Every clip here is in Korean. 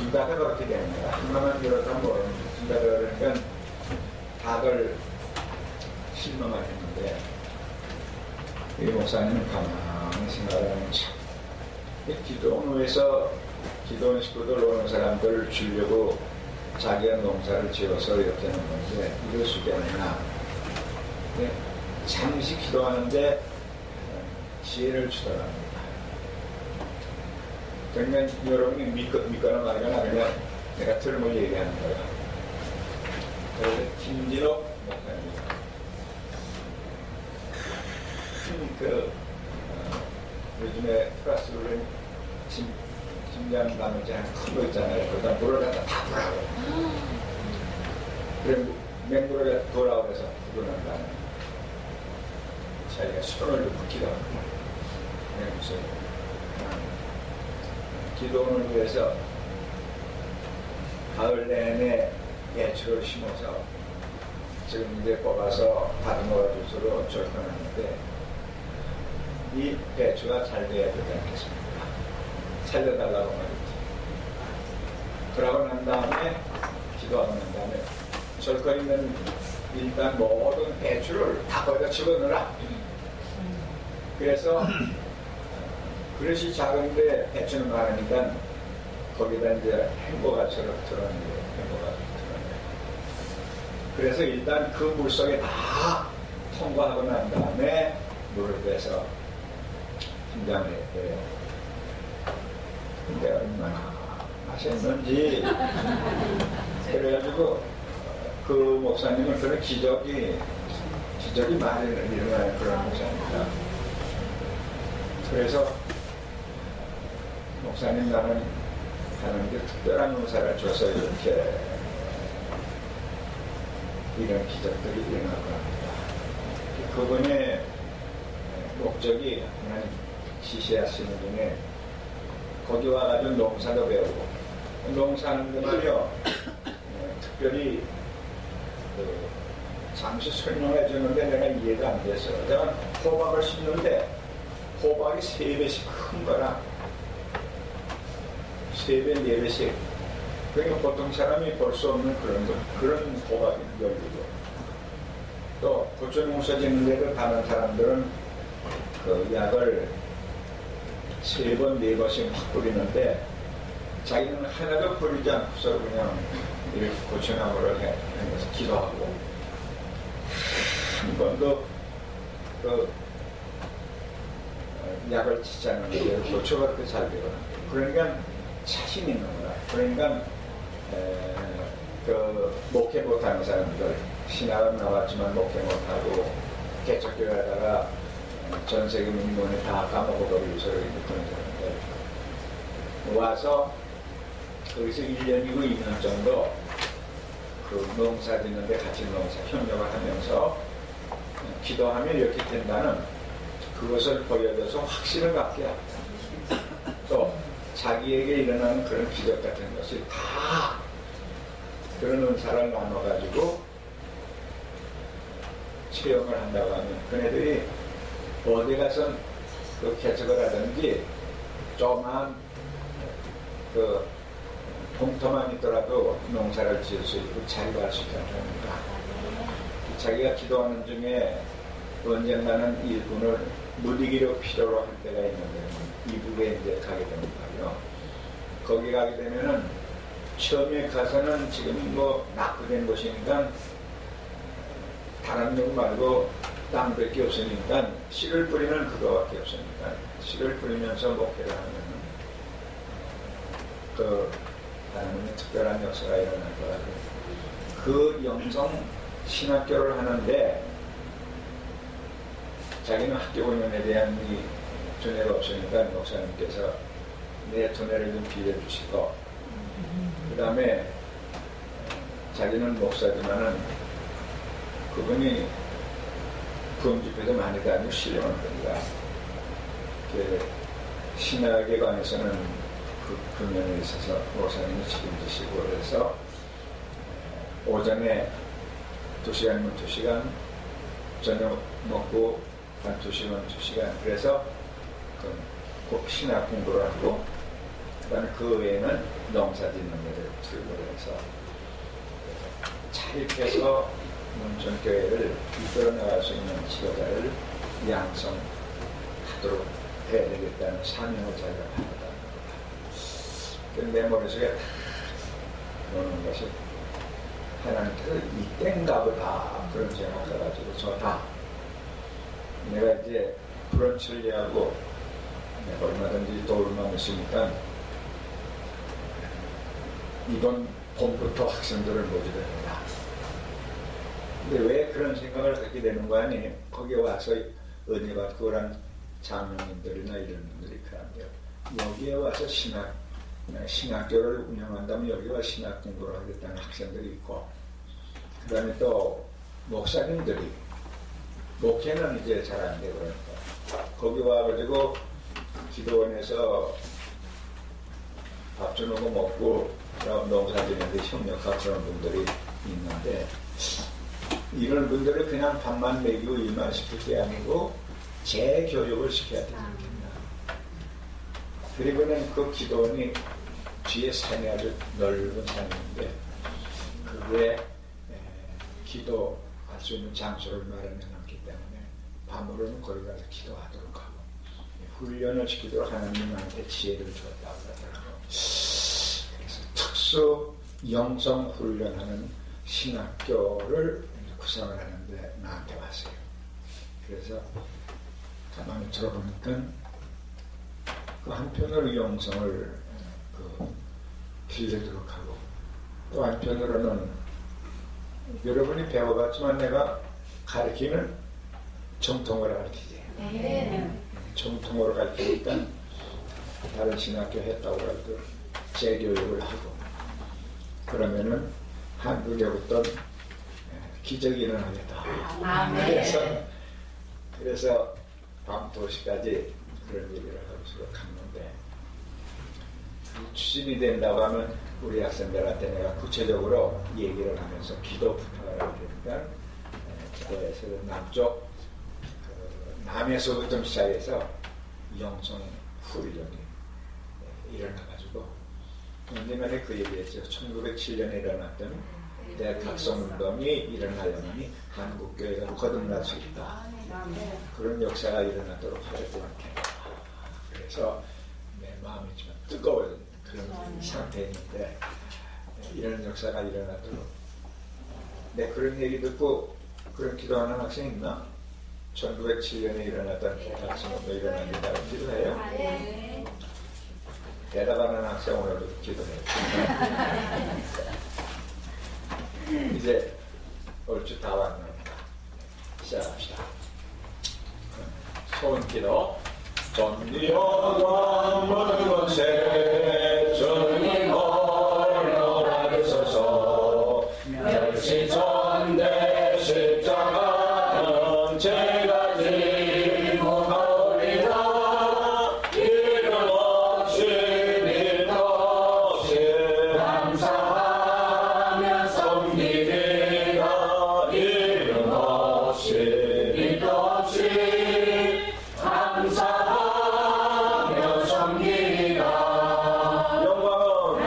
둘 다 그렇게 되는 거야. 하나만 그렇다면 모르는데 둘 다 그러니까 다들 실망하겠는데 이 목사님은 가만히 생각하면 참 기도원에서 기도원 식구들 오는 사람들 주려고 자기가 농사를 지어서 이렇게 하는 건데 이럴 수가 있나. 잠시 기도하는데 지혜를 주더랍니다. 그러면 여러분이 믿거나 말거나 그냥 내가 들은 걸 얘기하는 거야. 그래서 김진옥 목사입니다. 요즘에 플라스로 심장 나머지 한 큰 거 있잖아요. 그러다 물을 갖다 다 부라고. 그래 맹물을 돌아오고 해서 부르는 다음에 자기가 손을 놓고 기도합니다. 무슨 기도원을 위해서 가을 내내 배추를 심어서 지금 이제 뽑아서 다듬어 주스로 절편하는데 이 배추가 잘 돼야 되지 않겠습니까? 살려달라고 말했지. 그러고 난 다음에 기도하고 난 다음에 절거리는 일단 모든 배추를 다 거기다 집어넣어라. 그래서 그릇이 작은데 배추는 많으니까 거기다 이제 햄버거처럼 들어있는데 햄버거 들어있는데 그래서 일단 그 물속에 다 통과하고 난 다음에 물을 빼서 김장을 했대요. 근데 얼마나 맛있는지 그래가지고 그 목사님은 그런 기적이 많이 일어나는 그런 목사입니다. 그래서 목사님 나는 하는 게 특별한 은사를 줘서 이렇게 이런 기적들이 일어나고 합니다. 그분의 목적이 하나님 지시하시는 중에 거기 와가지고 농사도 배우고 농사하는데 말이요 특별히 잠시 설명해 주는데 내가 이해가 안 돼서 내가 호박을 심는데 호박이 3배씩 큰 거라 3배, 4배씩 그러니까 보통 사람이 볼 수 없는 그런 호박이 열리고 또 고추 농사 짓는데도 다른 사람들은 그 약을 3번, 4번씩 확 뿌리는데 자기는 하나도 뿌리지 않고서 그냥 이렇게 고추나무를 해서 기도하고 한 번도 그 약을 짓지 않는데 고추가 그렇게 잘 되거나 그러니까 자신 있는 거야. 그러니까 그 목회 못하는 사람들 신학은 나왔지만 목회 못하고 개척교회 하다가 전 세계 민원에 다 까먹어버리고 서로 그런 사람들 와서 거기서 1년이고 2년 정도 그 농사 짓는데 같이 농사 협력을 하면서 기도하면 이렇게 된다는 그것을 보여줘서 확신을 갖게 합니다. 또 자기에게 일어나는 그런 기적 같은 것이 다 그런 은사를 나눠가지고 체험을 한다고 하면 그네들이 어디 가서 그 개척을 하든지 조그만 그 봉터만 있더라도 농사를 지을 수 있고 자기가 할 수 있다는 겁니다. 자기가 기도하는 중에 언젠가는 일꾼을 무디기로 필요로 할 때가 있는데 이북에 이제 가게 됩니다요. 거기 가게 되면은 처음에 가서는 지금 뭐 낙후된 곳이니까 다른 놈 말고 땅밖에 없으니까 씨를 뿌리는 그거밖에 없으니까 씨를 뿌리면서 목회를 하면은 그 하나님의 특별한 역사가 일어날 거라고. 그 영성 신학교를 하는데 자기는 학교 운영에 대한 이 두뇌가 없으니까 목사님께서 내 두뇌를 좀 빌려주시고 그 다음에 자기는 목사지만은 그분이 구원집회도 많이 다니고 신령한 분이다. 신학에 관해서는 그 면에 있어서 목사님이 책임지시고 그래서 오전에 2시간이면 2시간 저녁 먹고 한 2시간 2시간 그래서 꼭 신학 공부를 하고 그다음에 그 외에는 농사 짓는 데를 투입을 해서 자립해서 농촌교회를 이끌어 나갈 수 있는 지도자를 양성하도록 해야 되겠다는 사명을 자기가 받았다는 겁니다. 내 머릿속에 노는 것이 하나님께서 이땐가 보다 그런 생각 가지고 좋다. 내가 이제 브런치를 내가 얼마든지 도울 마음이 있으니까 이번 봄부터 학생들을 모집합니다. 근데 왜 그런 생각을 갖게 되는 거 아니에요? 거기 와서 은혜 받고 그런 장로님들이나 이런 분들이 그런데요. 여기에 와서 신학교를 운영한다면 여기 와서 신학 공부를 하겠다는 학생들이 있고, 그 다음에 또 목사님들이, 목회는 이제 잘 안 되고 그러니까 거기 와가지고 기도원에서 밥 주는 거 먹고 농사 지는데 협력하고 그런 분들이 있는데, 이런 분들을 그냥 밥만 먹이고 일만 시킬 게 아니고 재교육을 시켜야 됩니다. 그리고는 그 기도원이 뒤에 산이 아주 넓은 산인데 그게 기도할 수 있는 장소를 마련해 놨기 때문에 밤으로는 거기 가서 기도하도록 하고 훈련을 시키도록 하나님한테 지혜를 줬다고 하더라고요. 그래서 특수 영성 훈련하는 신학교를 구성을 하는데 나한테 왔어요. 그래서 가만히 들어보니까 그 한편으로 영성을 길러도록 하고, 또 한편으로는 여러분이 배워봤지만 내가 가르치는 정통으로 가르치지. 정통으로 가르치니까 다른 신학교 했다고 해도 재교육을 하고, 그러면은 한국에 어떤 기적이 일어나겠다. 그래서 밤 2시까지 그런 얘기를 하고 갔는데, 추진이 된다고 하면 우리 학생들한테 내가 구체적으로 얘기를 하면서 기도 부탁을 하게 되니까 기도에서 남쪽 남에서부터 시작해서 영성 훈련이 일어나가지고, 언제만에 그 얘기했죠. 1907년에 일어났던 대각성운동이 일어나려니 한국교회가 거듭날 수 있다. 그런 역사가 일어나도록 하겠다. 그래서 내 마음이 좀 뜨거워진 그런 상태인데, 이런 역사가 일어나도록. 그런 얘기 듣고 그런 기도하는 학생 있나? 1907년에 일어났던 대각성운동이 일어납니다. 기도해요? 대답하는 학생 오늘도 기도해요. 이제 얼추 다 왔습니다. 시작합시다. 소원기도. 전리현왕 모든 것에 주님 홀로 받으소서. 멸시전대 십자가는 제가 지고 가오리라. 이름 없이 일 없이 감사하며 섬기리라. 이름 없이 일 없이 감사하며 섬기리라. 영광은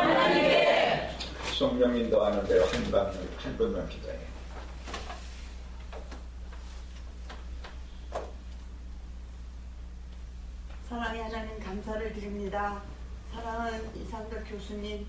하나님께. 성령 인도하는 대로 한 분만 기도해. 사랑의 하나님 감사를 드립니다. 사랑하는 이상덕 교수님,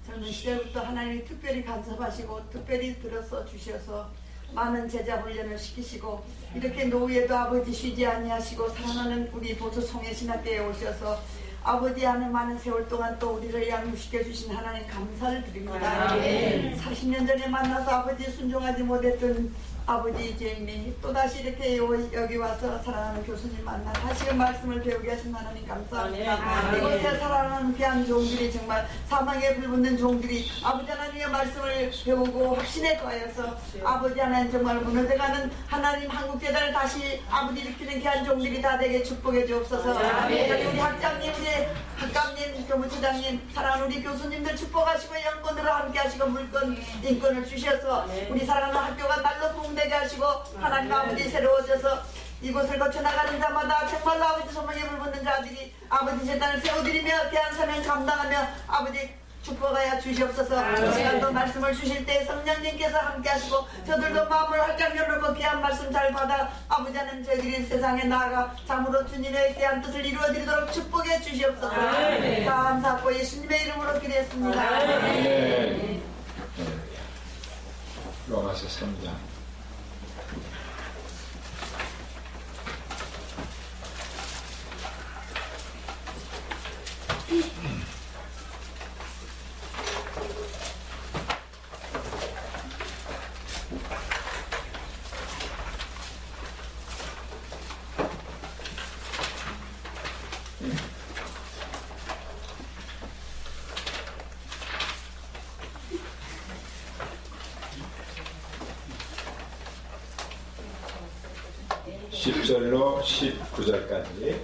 젊은 시절부터 하나님이 특별히 간섭하시고 특별히 들어서 주셔서 많은 제자 훈련을 시키시고, 이렇게 노후에도 아버지 쉬지 아니하시고 사랑하는 우리 보수송해 신학교에 오셔서 아버지 안에 많은 세월 동안 또 우리를 양육시켜 주신 하나님 감사를 드립니다. 40년 전에 만나서 아버지 순종하지 못했던 아버지 죄인이 또다시 이렇게 여기 와서 사랑하는 교수님 만나 다시금 말씀을 배우게 하신 하나님 감사합니다. 이곳에 사랑하는 귀한 종들이, 정말 사망에 불붙는 종들이 아버지 하나님의 말씀을 배우고 확신에 더하여서 아버지 하나님 정말 무너져가는 하나님 한국재단을 다시 아버지 일으키는 귀한 종들이 다 되게 축복해 주옵소서. 우리 학장님, 우리 학감님, 교무처장님, 사랑하는 우리 교수님들 축복하시고 영권으로 함께 하시고 물권 인권을 주셔서 우리 사랑하는 학교가 날로 부흥되게 하시고 하나님 아버지 새로워져서 이곳을 거쳐 나가는 자마다 정말로 아버지 소망에 불붙는 자들이 아버지 재단을 세워드리며 귀한 사명 감당하며 아버지 축복하여 주시옵소서. 이 시간도 말씀을 주실 때 성령님께서 함께 하시고 저들도 마음을 활짝 열어놓고 귀한 말씀 잘 받아 아버지 하는 저희들이 세상에 나아가 참으로 주님의 귀한 뜻을 이루어드리도록 축복해 주시옵소서. 감사하고 예수님의 이름으로 기도했습니다. 네. 로마서 3장. (10절로) (19절까지)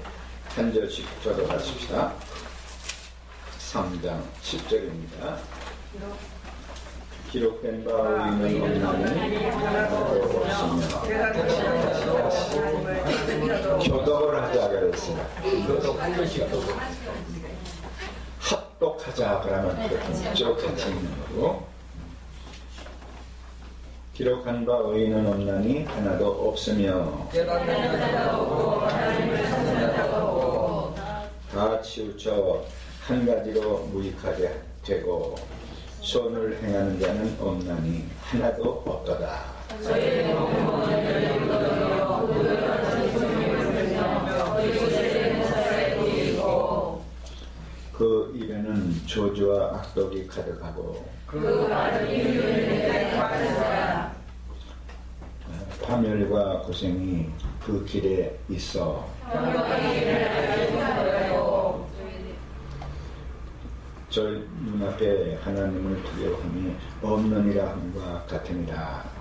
한 절씩 적어가십시다. 3장 10절입니다. 기록된 바 의인은 없나니 하나도 없으며 교독을 하자 그랬으나 합독하자 그러면 쭉 같이 있는 거고, 기록한 바 의인은 없나니 하나도 없으며 다 치우쳐 한 가지로 무익하게 되고 손을 행하는 자는 없나니 하나도 없도다. 그 입에는 저주와 악독이 가득하고 파멸과 고생이 그 길에 있어 저 눈앞에 하나님을 두려워함이 없느니라 함과 같으니라.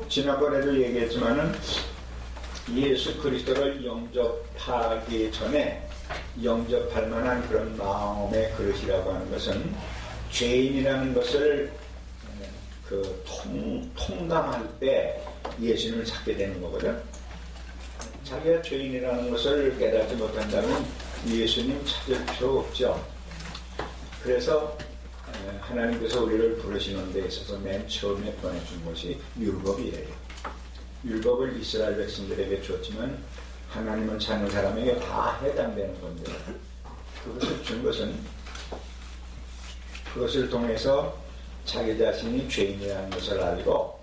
지난번에도 얘기했지만은 예수 그리스도를 영접하기 전에 영접할 만한 그런 마음의 그릇이라고 하는 것은 죄인이라는 것을 통감할 때 예수님을 찾게 되는 거거든. 자기가 죄인이라는 것을 깨닫지 못한다면 예수님 찾을 필요 없죠. 그래서 하나님께서 우리를 부르시는 데 있어서 맨 처음에 보내준 것이 율법이에요. 율법을 이스라엘 백성들에게 줬지만 하나님을 찾는 사람에게 다 해당되는 건데, 그것을 준 것은 그것을 통해서 자기 자신이 죄인이라는 것을 알고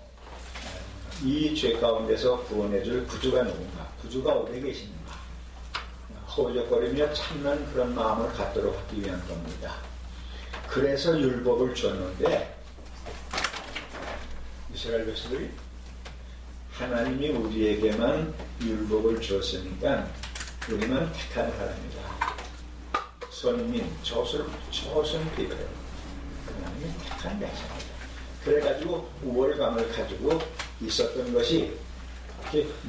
이 죄 가운데서 구원해 줄 구주가 누군가, 구주가 어디 계시는가 허우적거리며 참는 그런 마음을 갖도록 하기 위한 겁니다. 그래서 율법을 줬는데 이스라엘 백성들이 하나님이 우리에게만 율법을 줬으니까 우리만 택한 사람이다. 선민, 조선 비그레. 하나님이 택한 백성이다. 그래가지고 우월감을 가지고 있었던 것이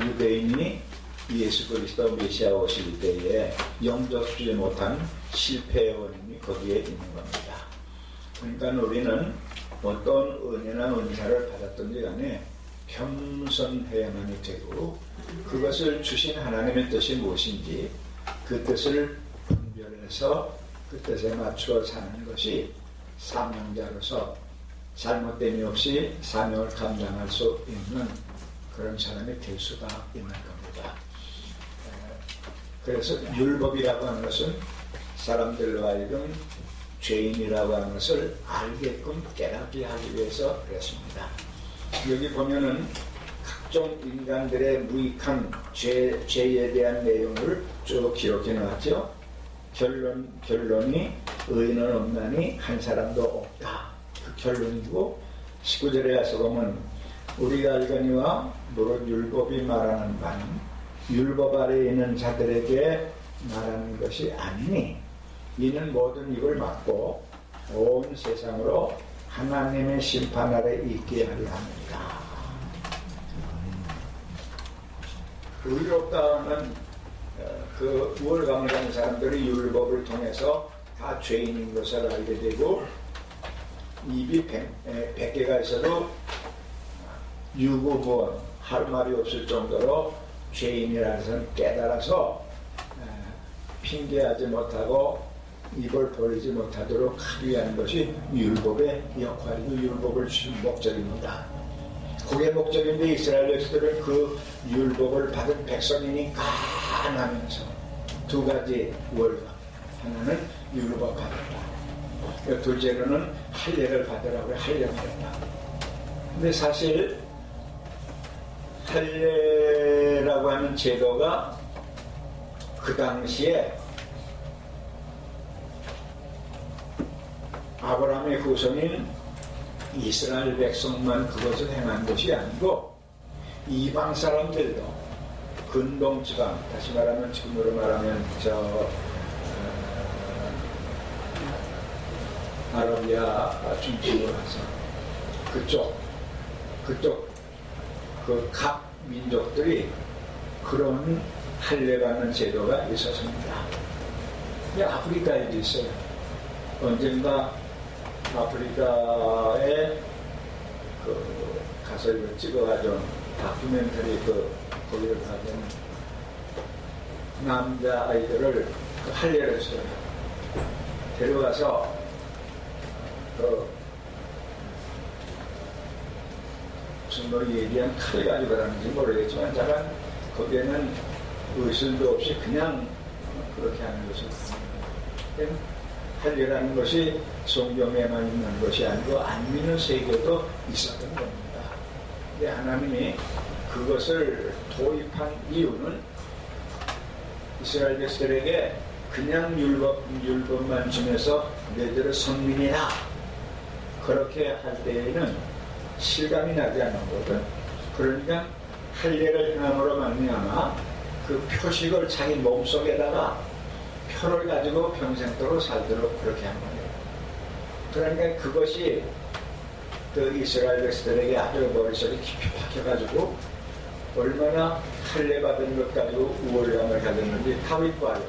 유대인이 예수 그리스도 메시아 오실 때에 영접하지 못한 실패의 원인이 거기에 있는 겁니다. 그러니까 우리는 어떤 은혜나 은사를 받았던지 간에 겸손해야만이 되고, 그것을 주신 하나님의 뜻이 무엇인지 그 뜻을 분별해서 그 뜻에 맞추어 사는 것이 사명자로서 잘못됨이 없이 사명을 감당할 수 있는 그런 사람이 될 수가 있는 겁니다. 그래서 율법이라고 하는 것은 사람들로 하여금 죄인이라고 하는 것을 알게끔 깨닫게 하기 위해서 그랬습니다. 여기 보면은 각종 인간들의 무익한 죄에 대한 내용을 쭉 기록해 놨죠. 결론이 의인은 없나니 한 사람도 없다. 그 결론이고, 19절에 가서 보면 우리가 알거니와 무릇 율법이 말하는 바는 율법 아래에 있는 자들에게 말하는 것이 아니니 이는 모든 입을 막고 온 세상으로 하나님의 심판 아래 있게 하려 합니다. 의롭다는 그 우월감을 가진 사람들이 율법을 통해서 다 죄인인 것을 알게 되고 입이 100개가 있어도 유구무원 할 말이 없을 정도로 죄인이라는 것을 깨달아서 핑계하지 못하고 입을 벌리지 못하도록 하기 위한 것이 율법의 역할이고 율법을 주신 목적입니다. 그게 목적인데 이스라엘 백성들은 그 율법을 받은 백성이니까 하면서 두 가지 월감, 하나는 율법 받았다, 둘째로는 할례를 받으라고 할례를 받았다. 근데 사실 할례라고 하는 제도가 그 당시에 아브라함의 후손인 이스라엘 백성만 그것을 행한 것이 아니고 이방 사람들도 근동지방, 다시 말하면 지금으로 말하면 아라비아 중심으로 해서 그쪽 그 각 민족들이 그런 할례받는 제도가 있었습니다. 아프리카에도 있어요. 언젠가 아프리카에 가서 이거 찍어가지고 다큐멘터리 거기를 가면 남자 아이들을 할례를 했어요. 데려가서 무슨 뭐 얘기한 칼을 가지고 가는지 모르겠지만 잠깐 거기에는 의술도 없이 그냥 그렇게 하는 것이 있습니다. 할례라는 것이 성경에만 있는 것이 아니고 안 믿는 세계도 있었던 겁니다. 근데 하나님이 그것을 도입한 이유는 이스라엘 백성들에게 그냥 율법만 주면서 너희들은 성민이라 그렇게 할 때에는 실감이 나지 않았거든. 그러니까 할례를 행함으로 말미암아 그 표식을 자기 몸속에다가 표를 가지고 평생도록 살도록 그렇게 한 거예요. 그러니까 그것이 그 이스라엘 백성들에게 아주 머릿속에 깊이 박혀가지고 얼마나 할례 받은 것 가지고 우월감을 가졌는지 다윗 봐요.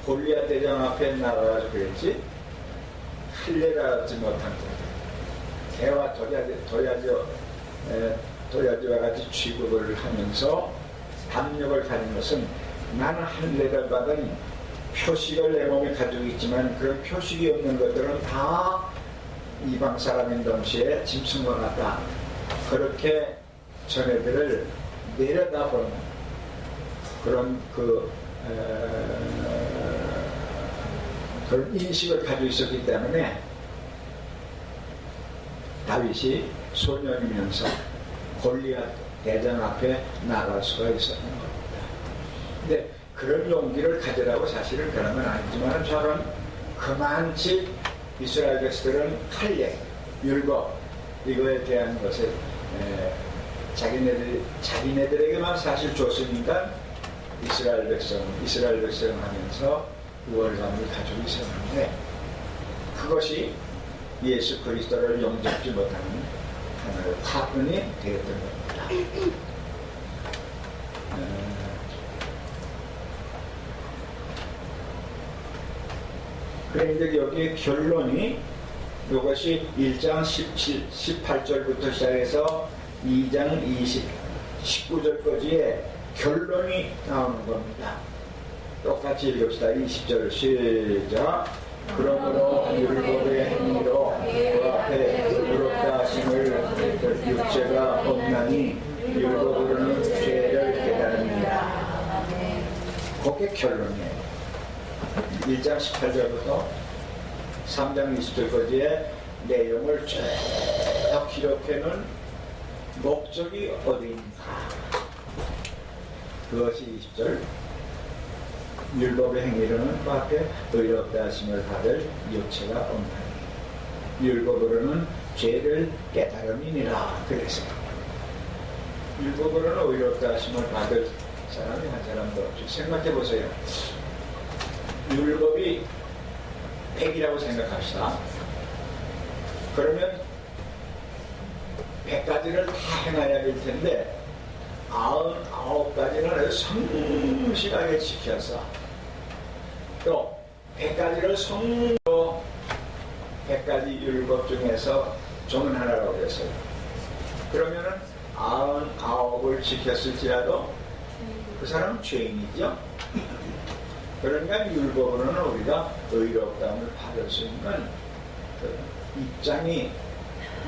골리앗 대장 앞에 나가가지고 그랬지 할례를 하지 못한 거예요. 개와 도야지와 같이 취급을 하면서 담력을 가진 것은 나는 할례를 받은 표식을 내 몸에 가지고 있지만 그런 표식이 없는 것들은 다 이방 사람인 동시에 짐승과 같다. 그렇게 전애들을 내려다보는 그런 그런 인식을 가지고 있었기 때문에 다윗이 소년이면서 골리앗 대장 앞에 나갈 수가 있었던 겁니다. 근데 그런 용기를 가지라고 사실은 그런 건 아니지만 저는 그만치 이스라엘 백성들은 할례, 율법 이거에 대한 것을 자기네들에게만 사실 줬으니까 이스라엘 백성 하면서 우월감을 가지고 있었는데 그것이 예수 그리스도를 영접지 못하는 하나의 화근이 되었던 겁니다. 그런데 여기 결론이 이것이 1장 18절부터 시작해서 2장 19절까지의 결론이 나오는 겁니다. 똑같이 읽읍시다. 20절 시작. 그러므로 율법의 행위로 그 앞에 의롭다 하심을 육체가 없나니 율법으로는 죄를 깨달습니다. 그게 결론이에요. 1장 18절부터 3장 20절까지의 내용을 쭉 기록해놓은 목적이 어디인가? 그것이 20절. 율법의 행위로는 그 앞에 의롭다 하심을 받을 육체가 없나니 율법으로는 죄를 깨달음이니라. 그래서 율법으로는 의롭다 하심을 받을 사람이 한 사람도 없죠. 생각해 보세요. 율법이 100이라고 생각합시다. 그러면 100가지를 다 행해야 될 텐데 99가지는 성실하게 지켜서 또 100가지를 성로 100가지 율법 중에서 종은 하나라고 했어요. 그러면은 99을 지켰을지라도 그 사람은 죄인이죠. 그러니까 율법으로는 우리가 의롭다움을 받을 수 있는 그 입장이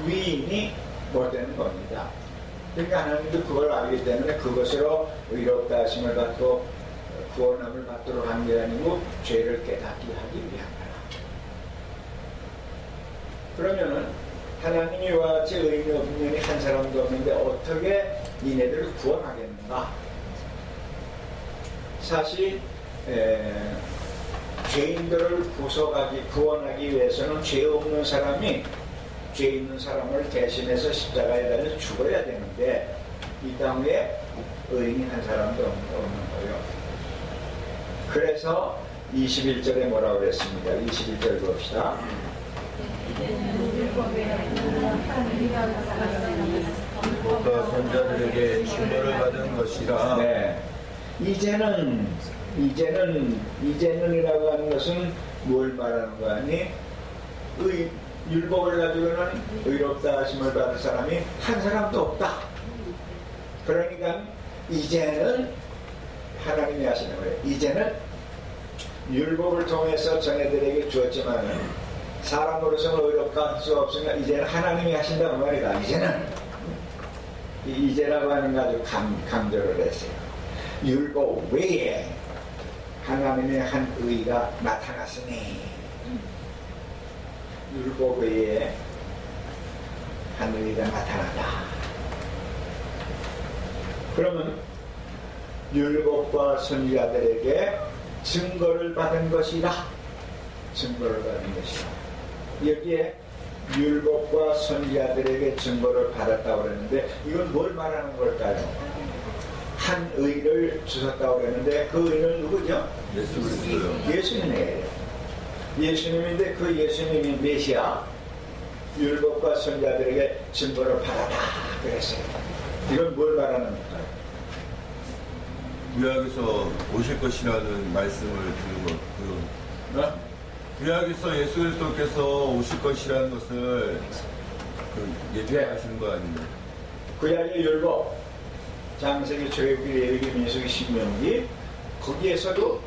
위인이 못 되는 겁니다. 그러니까 하나님도 그걸 알기 때문에 그것으로 의롭다 하심을 받고 구원함을 받도록 한 게 아니고 죄를 깨닫게 하기 위한 거라. 그러면은 하나님이 이와 같이 의인 없는 년이 한 사람도 없는데 어떻게 이네들을 구원하겠는가? 사실 죄인들을 구원하기 위해서는 죄 없는 사람이 죄 있는 사람을 대신해서 십자가에 달려 죽어야 되는데 이 땅에 의인이 한 사람도 없는 거예요. 그래서 21절에 뭐라고 그랬습니까? 21절 봅시다. 율법과 선자들에게 증거를 받은 것이라. 네. 이제는이라고 하는 것은 뭘 말하는 거 아니? 율법을 가지고는 의롭다 하심을 받을 사람이 한 사람도 없다. 그러니까 이제는 하나님이 하시는 거예요. 이제는 율법을 통해서 전애들에게 주었지만은 사람으로서는 의롭다 할 수 없으니까 이제는 하나님이 하신다는 말이다. 이제라고 하는 거 아주 강조를 했어요. 율법 외에 하나님의 한 의가 나타났으니 율법 외에 한 의가 나타나다. 그러면 율법과 선지자들에게 증거를 받은 것이다. 증거를 받은 것이다. 여기에 율법과 선지자들에게 증거를 받았다고 그랬는데 이건 뭘 말하는 걸까요? 한 의를 주셨다고 그랬는데 그 의는 누구죠? 예수 그리스도요. 예수님이에요. 예수님인데 그 예수님이 메시아 율법과 선지자들에게 증거를 받았다 그랬어요. 이건 뭘 말하는 걸까요? 구약에서 오실 것이라는 말씀을 들은 것. 구약에서 예수 그리스도께서 오실 것이라는 것을 예표하시는 거 아닙니까? 구약의 율법, 장세기, 출애굽기, 레위기, 민수기, 신명기 거기에서도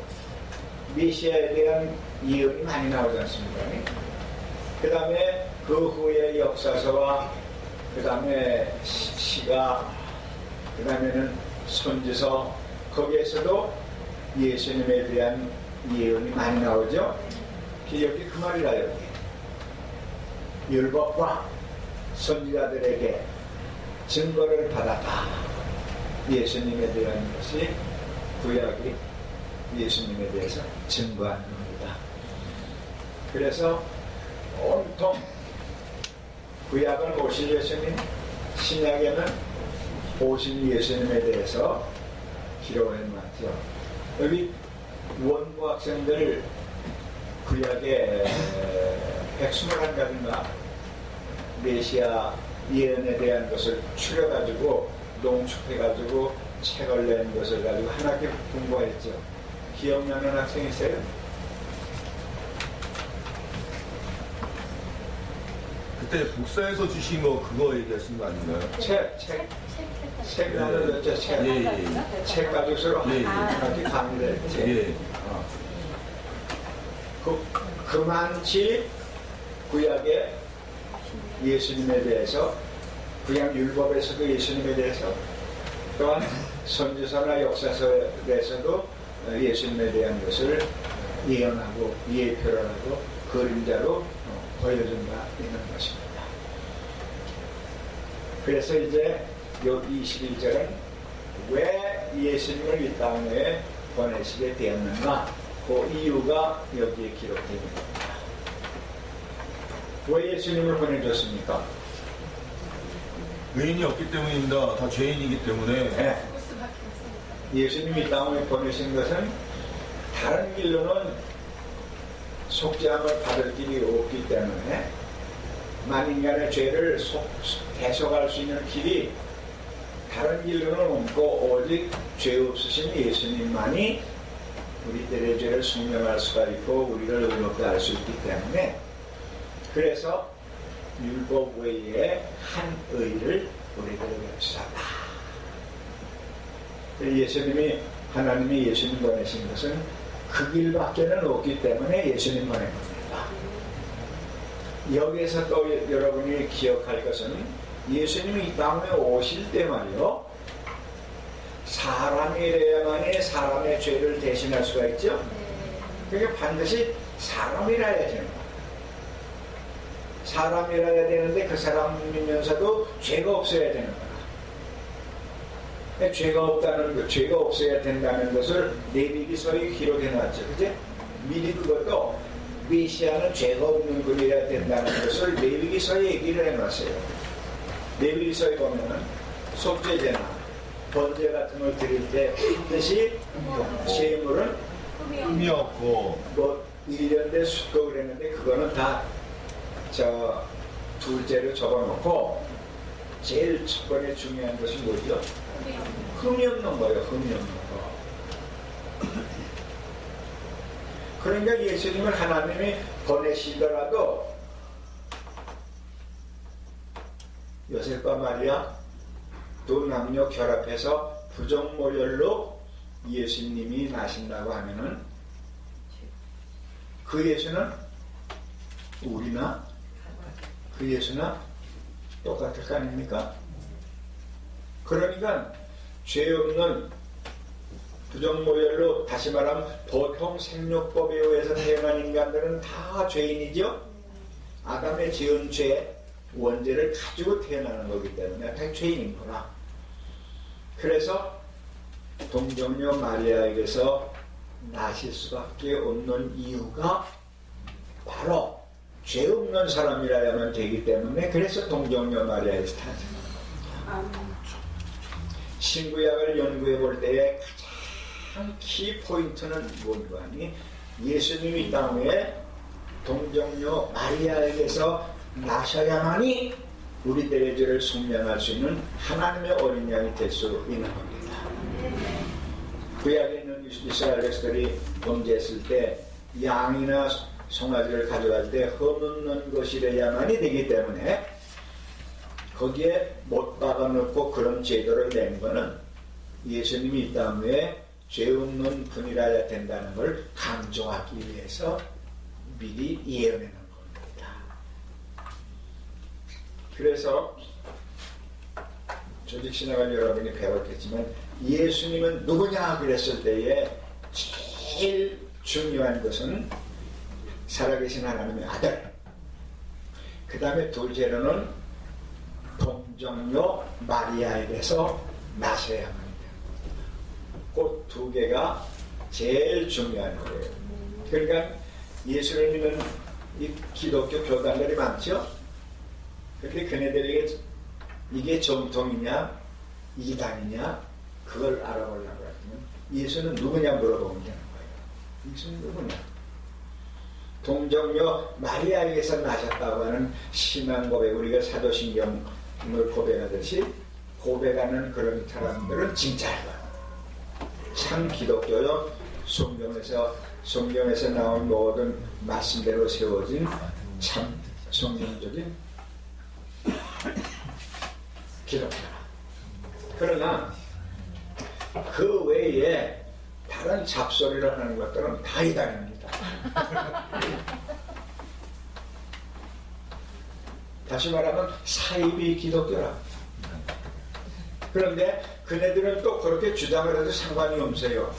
메시아에 대한 예언이 많이 나오지 않습니까? 그 다음에 그 후에 역사서와 그 다음에 시가 그 다음에는 선지서 거기에서도 예수님에 대한 예언이 많이 나오죠. 여기 그 말이라 여기 율법과 선지자들에게 증거를 받았다. 예수님에 대한 것이 구약이 예수님에 대해서 증거하는 겁니다. 그래서 온통 구약은 오실 예수님, 신약에는 오실 예수님에 대해서 기록해 놨죠. 여기 원고 학생들 구약에 121가지인가 메시아 예언에 대한 것을 추려가지고 농축해가지고 책을 낸 것을 가지고 한 학기 공부했죠. 기억나는 학생 있어요? 그때 복사해서 주신 거 그거 얘기하신 거 아닌가요? 책 나눠줬죠. 책 가지고서 한 학기 강의를 했지. 그만치 구약에 예수님에 대해서 구약 율법에서도 예수님에 대해서 또한 선지서나 역사서에서도 예수님에 대한 것을 예언하고 예표를 하고 그림자로 보여준 바 있는 것입니다. 그래서 이제 여기 21절은 왜 예수님을 이 땅에 보내시게 되었는가 그 이유가 여기에 기록되어 있는 겁니다. 왜 예수님을 보내줬습니까? 의인이 없기 때문입니다. 다 죄인이기 때문에. 네. 예수님이 이 땅에 보내신 것은 다른 길로는 속죄함을 받을 길이 없기 때문에 만인간의 죄를 대속할 수 있는 길이 다른 길로는 없고 오직 죄 없으신 예수님만이 우리들의 죄를 숙명할 수가 있고 우리를 의롭게 할 수 있기 때문에, 그래서 율법 외에 한 의를 우리들에게 주셨다. 하나님이 예수님 보내신 것은 그 길밖에는 없기 때문에 예수님 보낸 겁니다. 여기에서 또 여러분이 기억할 것은 예수님이 이 땅에 오실 때 말이요, 사람이래야만이 사람의 죄를 대신할 수가 있죠. 그러니까 반드시 사람이라 해야 되는 거예요. 사람이라 해야 되는데 그 사람이면서도 죄가 없어야 되는 거야. 죄가 없어야 된다는 것을 레위기서에 기록해 놨죠. 그제? 미리 그것도 메시아는 죄가 없는 분이어야 된다는 것을 레위기서에 얘기를 해 놨어요. 레위기서에 보면은 속죄제나 번제 같은 걸 드릴 때 반드시 제물은 흠이 없고 뭐 1년 돼 숫고 그랬는데 그거는 다 둘째로 접어놓고 제일 첫 번째 중요한 것이 뭐죠? 흠이 없는 거예요. 흠이 없는 거. 그러니까 예수님을 하나님이 보내시더라도 요셉과 마리아 두 남녀 결합해서 부정모혈로 예수님이 나신다고 하면은 그 예수는 우리나 그 예수나 똑같을 거 아닙니까? 그러니까 죄 없는 부정모혈로, 다시 말하면 보통 생육법에 의해서 태어난 인간들은 다 죄인이죠. 아담의 지은 죄 원죄를 가지고 태어나는 거기 때문에 다 죄인인 거라. 그래서 동정녀 마리아에게서 나실 수밖에 없는 이유가 바로 죄 없는 사람이라야만 되기 때문에, 그래서 동정녀 마리아에서 탄생합니다. 신구약을 연구해 볼 때에 가장 키 포인트는 뭔가 하니, 예수님이 이 땅에 동정녀 마리아에게서 나셔야만이 우리들의 죄를 숙명할 수 있는 하나님의 어린 양이 될 수 있는 겁니다. 구약에 있는 이스라엘 백성들이 범죄했을 때 양이나 송아지를 가져갈 때 흠없는 것이래야만이 되기 때문에 거기에 못 박아놓고 그런 제도를 낸 거는 예수님이 이 땅에 죄 없는 분이라야 된다는 걸 강조하기 위해서 미리 예언해놓은 겁니다. 그래서 조직신학을 여러분이 배웠겠지만 예수님은 누구냐 그랬을 때에 제일 중요한 것은 살아계신 하나님의 아들, 그 다음에 둘째로는 동정녀 마리아에게서 나셔야만 돼요. 그 두 개가 제일 중요한 거예요. 그러니까 예수님은 이 기독교 교단들이 많죠. 그런데 그네들에게 이게 정통이냐 이단이냐 그걸 알아보려고 하면 예수는 누구냐 물어보면 되는 거예요. 예수는 누구냐? 동정녀 마리아에게서 나셨다고 하는 신앙 고백, 우리가 사도신경을 고백하듯이 고백하는 그런 사람들은 진짜예요. 참 기독교요. 성경에서 나온 모든 말씀대로 세워진 참 성경적인 기독교다. 그러나 그 외에 다른 잡소리를 하는 것들은 다 이단입니다. 다시 말하면 사이비 기독교라. 그런데 그네들은 또 그렇게 주장을 해도 상관이 없어요.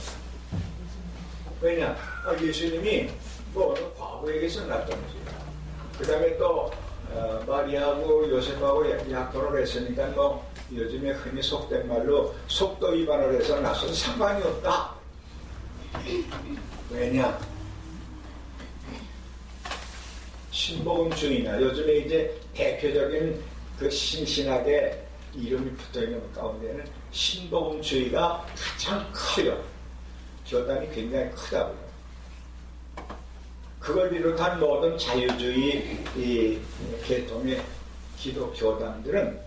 왜냐? 예수님이 뭐 과거에 계셨다든지, 그 다음에 또 마리아하고 요셉하고 약혼을 했으니까 뭐 요즘에 흔히 속된 말로 속도 위반을 해서 나서도 상관이 없다. 왜냐? 신복음주의나 요즘에 이제 대표적인 그 신신학의 이름이 붙어있는 가운데는 신복음주의가 가장 커요. 교단이 굉장히 크다고요. 그걸 비롯한 모든 자유주의 이 계통의 기독교단들은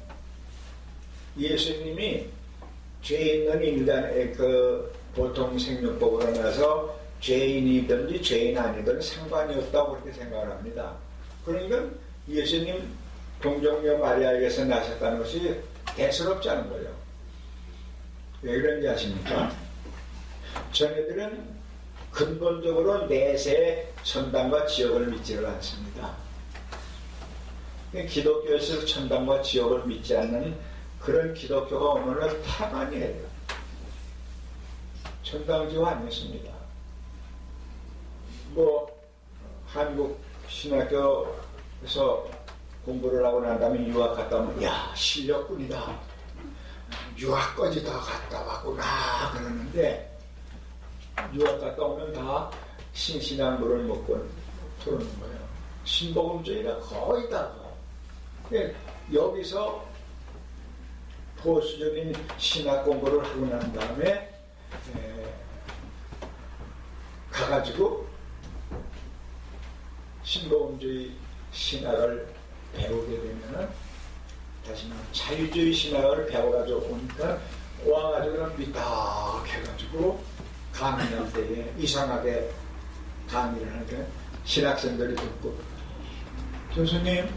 예수님이 죄 있는 인간의 그 보통 생명법으로 나서 죄인이든지 죄인 아니든 상관이 없다고 그렇게 생각을 합니다. 그러니까 예수님 동정녀 마리아에게서 나셨다는 것이 대수롭지 않은 거예요. 왜 그런지 아십니까? 저희들은 근본적으로 내세의 천당과 지옥을 믿지를 않습니다. 기독교에서 천당과 지옥을 믿지 않는 그런 기독교가 오늘은 태반이에요. 천당 지옥 아니었습니다. 한국 신학교에서 공부를 하고 난 다음에 유학 갔다 오면 야 실력꾼이다. 유학까지 다 갔다 왔구나 그러는데 유학 갔다 오면 다 신신앙부를 먹고 들어오는 거예요. 신복음주의가 거의 다 여기서 보수적인 신학 공부를 하고 난 다음에 가가지고 신복음주의 신학을 배우게 되면은 다시 자유주의 신학을 배워가지고 오니까 와가지고 삐딱 해가지고 강의할 때에 이상하게 강의를 하니까 신학생들이 듣고 교수님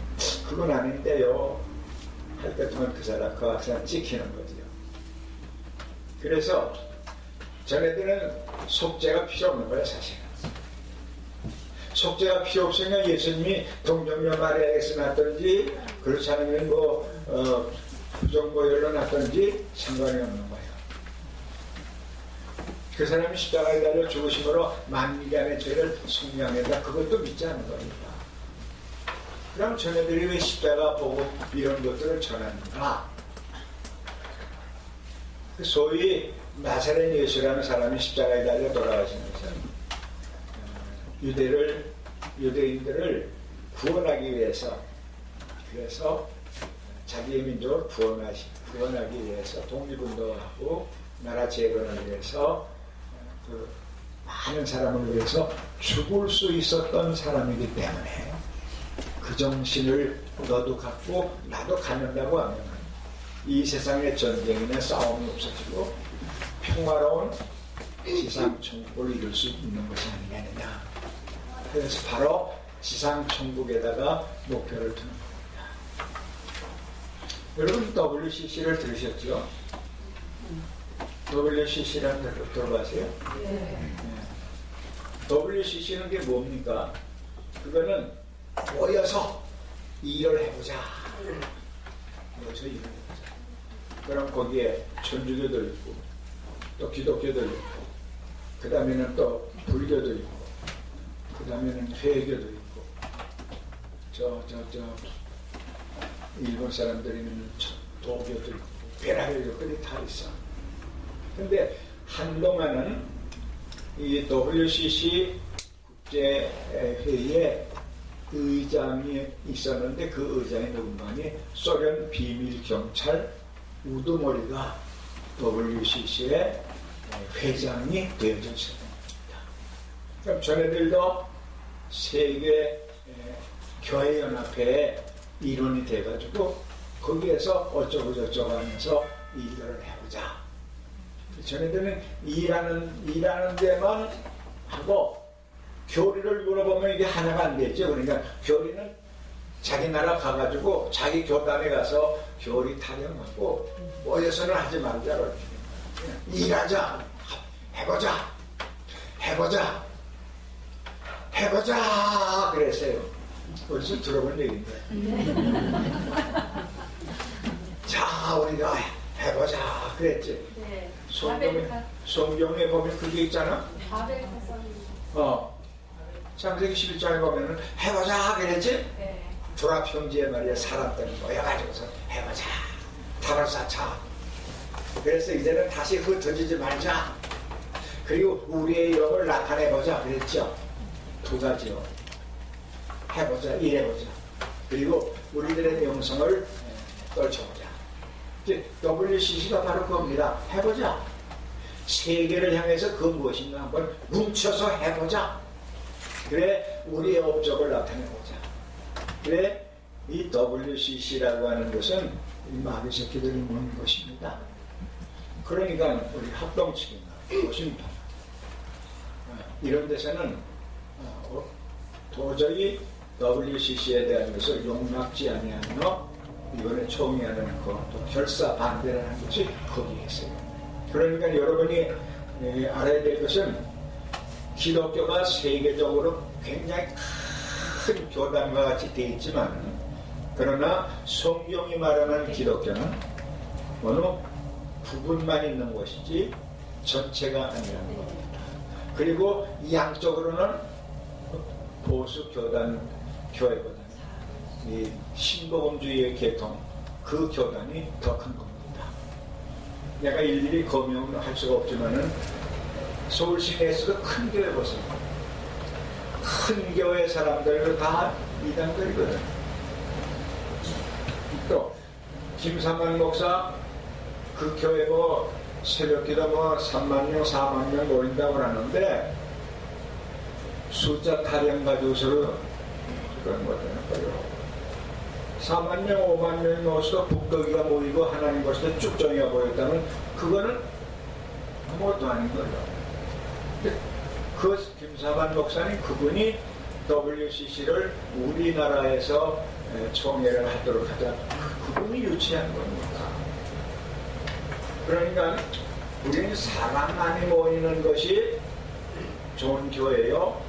그건 아닌데요 할 때 동안 그 학생 찍히는 거지요. 그래서 전애들은 속죄가 필요 없는 거예요. 사실은 속죄가 필요 없으면 예수님이 동정녀 마리아에게서 났든지 그렇지 않으면 부정보혈로 났든지 상관이 없는 거예요. 그 사람이 십자가에 달려 죽으심으로 만민간의 죄를 속량한다. 그것도 믿지 않는 겁니다. 그럼 저네들이 왜 십자가 보고 이런 것들을 전하는가? 소위 나사렛 예수라는 사람이 십자가에 달려 돌아가시면서 유대인들을 구원하기 위해서, 그래서 자기의 민족을 구원하기 위해서 독립운동하고 나라 재건을 위해서 그 많은 사람을 위해서 죽을 수 있었던 사람이기 때문에 그 정신을 너도 갖고 나도 갖는다고 하면 이 세상의 전쟁이나 싸움이 없어지고 평화로운 지상천국을 이룰 수 있는 것이 아니겠느냐. 그래서 바로 지상천국에다가 목표를 두는 겁니다. 여러분 WCC를 들으셨죠? WCC라는 걸 들어봤어요? 네. WCC는 게 뭡니까? 그거는 모여서 일을 해보자. 모여서 일을 해보자. 그럼 거기에 천주교도 있고 또 기독교도 있고 그 다음에는 또 불교도 있고 그 다음에는 회교도 있고 일본 사람들이면 도교도 있고 베라교들이 다 있어. 근데 한동안은 이 WCC 국제회의에 의장이 있었는데 그 의장이 누군가니 소련 비밀경찰 우드모리가 WCC의 회장이 되어져 있었습니다. 그럼 전애들도 세계 교회연합회에 일원이 돼가지고 거기에서 어쩌고 저쩌고 하면서 일을 해보자. 전애들은 일하는 데만 하고 교리를 물어보면 이게 하나가 안 되죠. 그러니까 교리는 자기 나라 가가지고 자기 교단에 가서 교리 타령하고 모여서는 하지 말자. 일하자. 해보자. 그랬어요. 벌써 들어본 얘기인데. 자, 우리가 해보자. 그랬지. 네. 성경에 보면 그게 있잖아. 창세기 11장에 보면은 해보자 그랬지? 네. 조랍형제에 말이야 사람들이 모여가지고서 해보자. 탈을 쌓자. 그래서 이제는 다시 흩어지지 말자. 그리고 우리의 이름을 나타내보자 그랬죠. 두 가지요. 해보자, 일해보자. 그리고 우리들의 명성을 떨쳐보자. WCC가 바로 그겁니다. 해보자. 세계를 향해서 그 무엇인가 한번 뭉쳐서 해보자. 그래 우리의 업적을 나타내보자. 그래 이 WCC라고 하는 것은 이 마귀 새끼들이 모인 것입니다. 그러니까 우리 합동측이나 도심파 이런 데서는 도저히 WCC에 대한 것을 용납지 아니하며 이번에 총회하는 것도 결사 반대라는 것이 거기에 있어요. 그러니까 여러분이 알아야 될 것은 기독교가 세계적으로 굉장히 큰 교단과 같이 되어 있지만 그러나 성경이 말하는 기독교는 어느 부분만 있는 것이지 전체가 아니라는 겁니다. 그리고 양쪽으로는 보수 교단 교회보다 이 신복음주의의 계통 그 교단이 더 큰 겁니다. 내가 일일이 거명을 할 수가 없지만은 서울 시내에서도 큰 교회 보세요. 큰 교회 사람들도 다 이단들이거든. 또 김삼만 목사 그 교회 뭐 새벽기도 뭐 3만 명, 4만 명 모인다고 하는데 숫자 타령 가지고서 그런 거잖아요. 4만 명, 5만 명이 모여서 북덕이가 모이고 하나님 것에 쭉정이가 모였다면 그거는 아무것도 아닌 거죠. 그 김사만 목사님 그분이 WCC를 우리나라에서 총회를 하도록 하자. 그분이 유치한 겁니다. 그러니까 우리는 사람 많이 모이는 것이 좋은 교회요,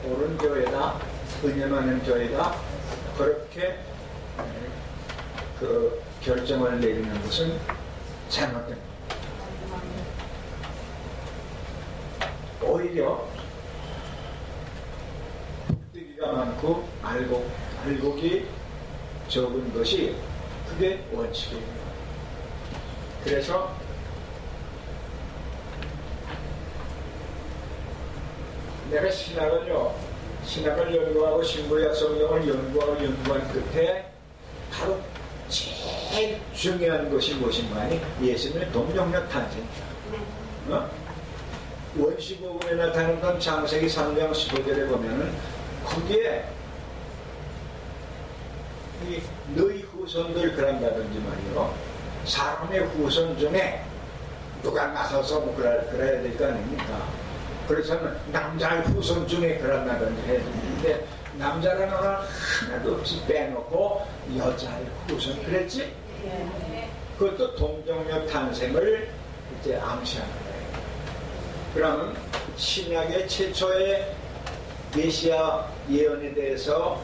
옳은 교회다, 은혜 많은 교회다. 그렇게 그 결정을 내리는 것은 잘못된 겁니다. 오히려 득이가 많고 알곡이 적은 것이 그게 원칙이에요. 그래서 내가 신학을 연구하고 신구약 성경을 연구한 끝에 바로 제일 중요한 것이 무엇인가니 예수님의 동정력 탄생이다. 원시복음에 나타나는 건 창세기 3장 15절에 보면은 거기에 이 너희 후손들 그런다든지 말이요, 사람의 후손 중에 누가 나서서 뭐 그래야 될 거 아닙니까? 그래서는 남자의 후손 중에 그런다든지 해야 되는데 남자라는 건 하나도 없이 빼놓고 여자의 후손 그랬지? 그것도 동정력 탄생을 이제 암시하는 거예요. 그러면 신약의 최초의 메시아 예언에 대해서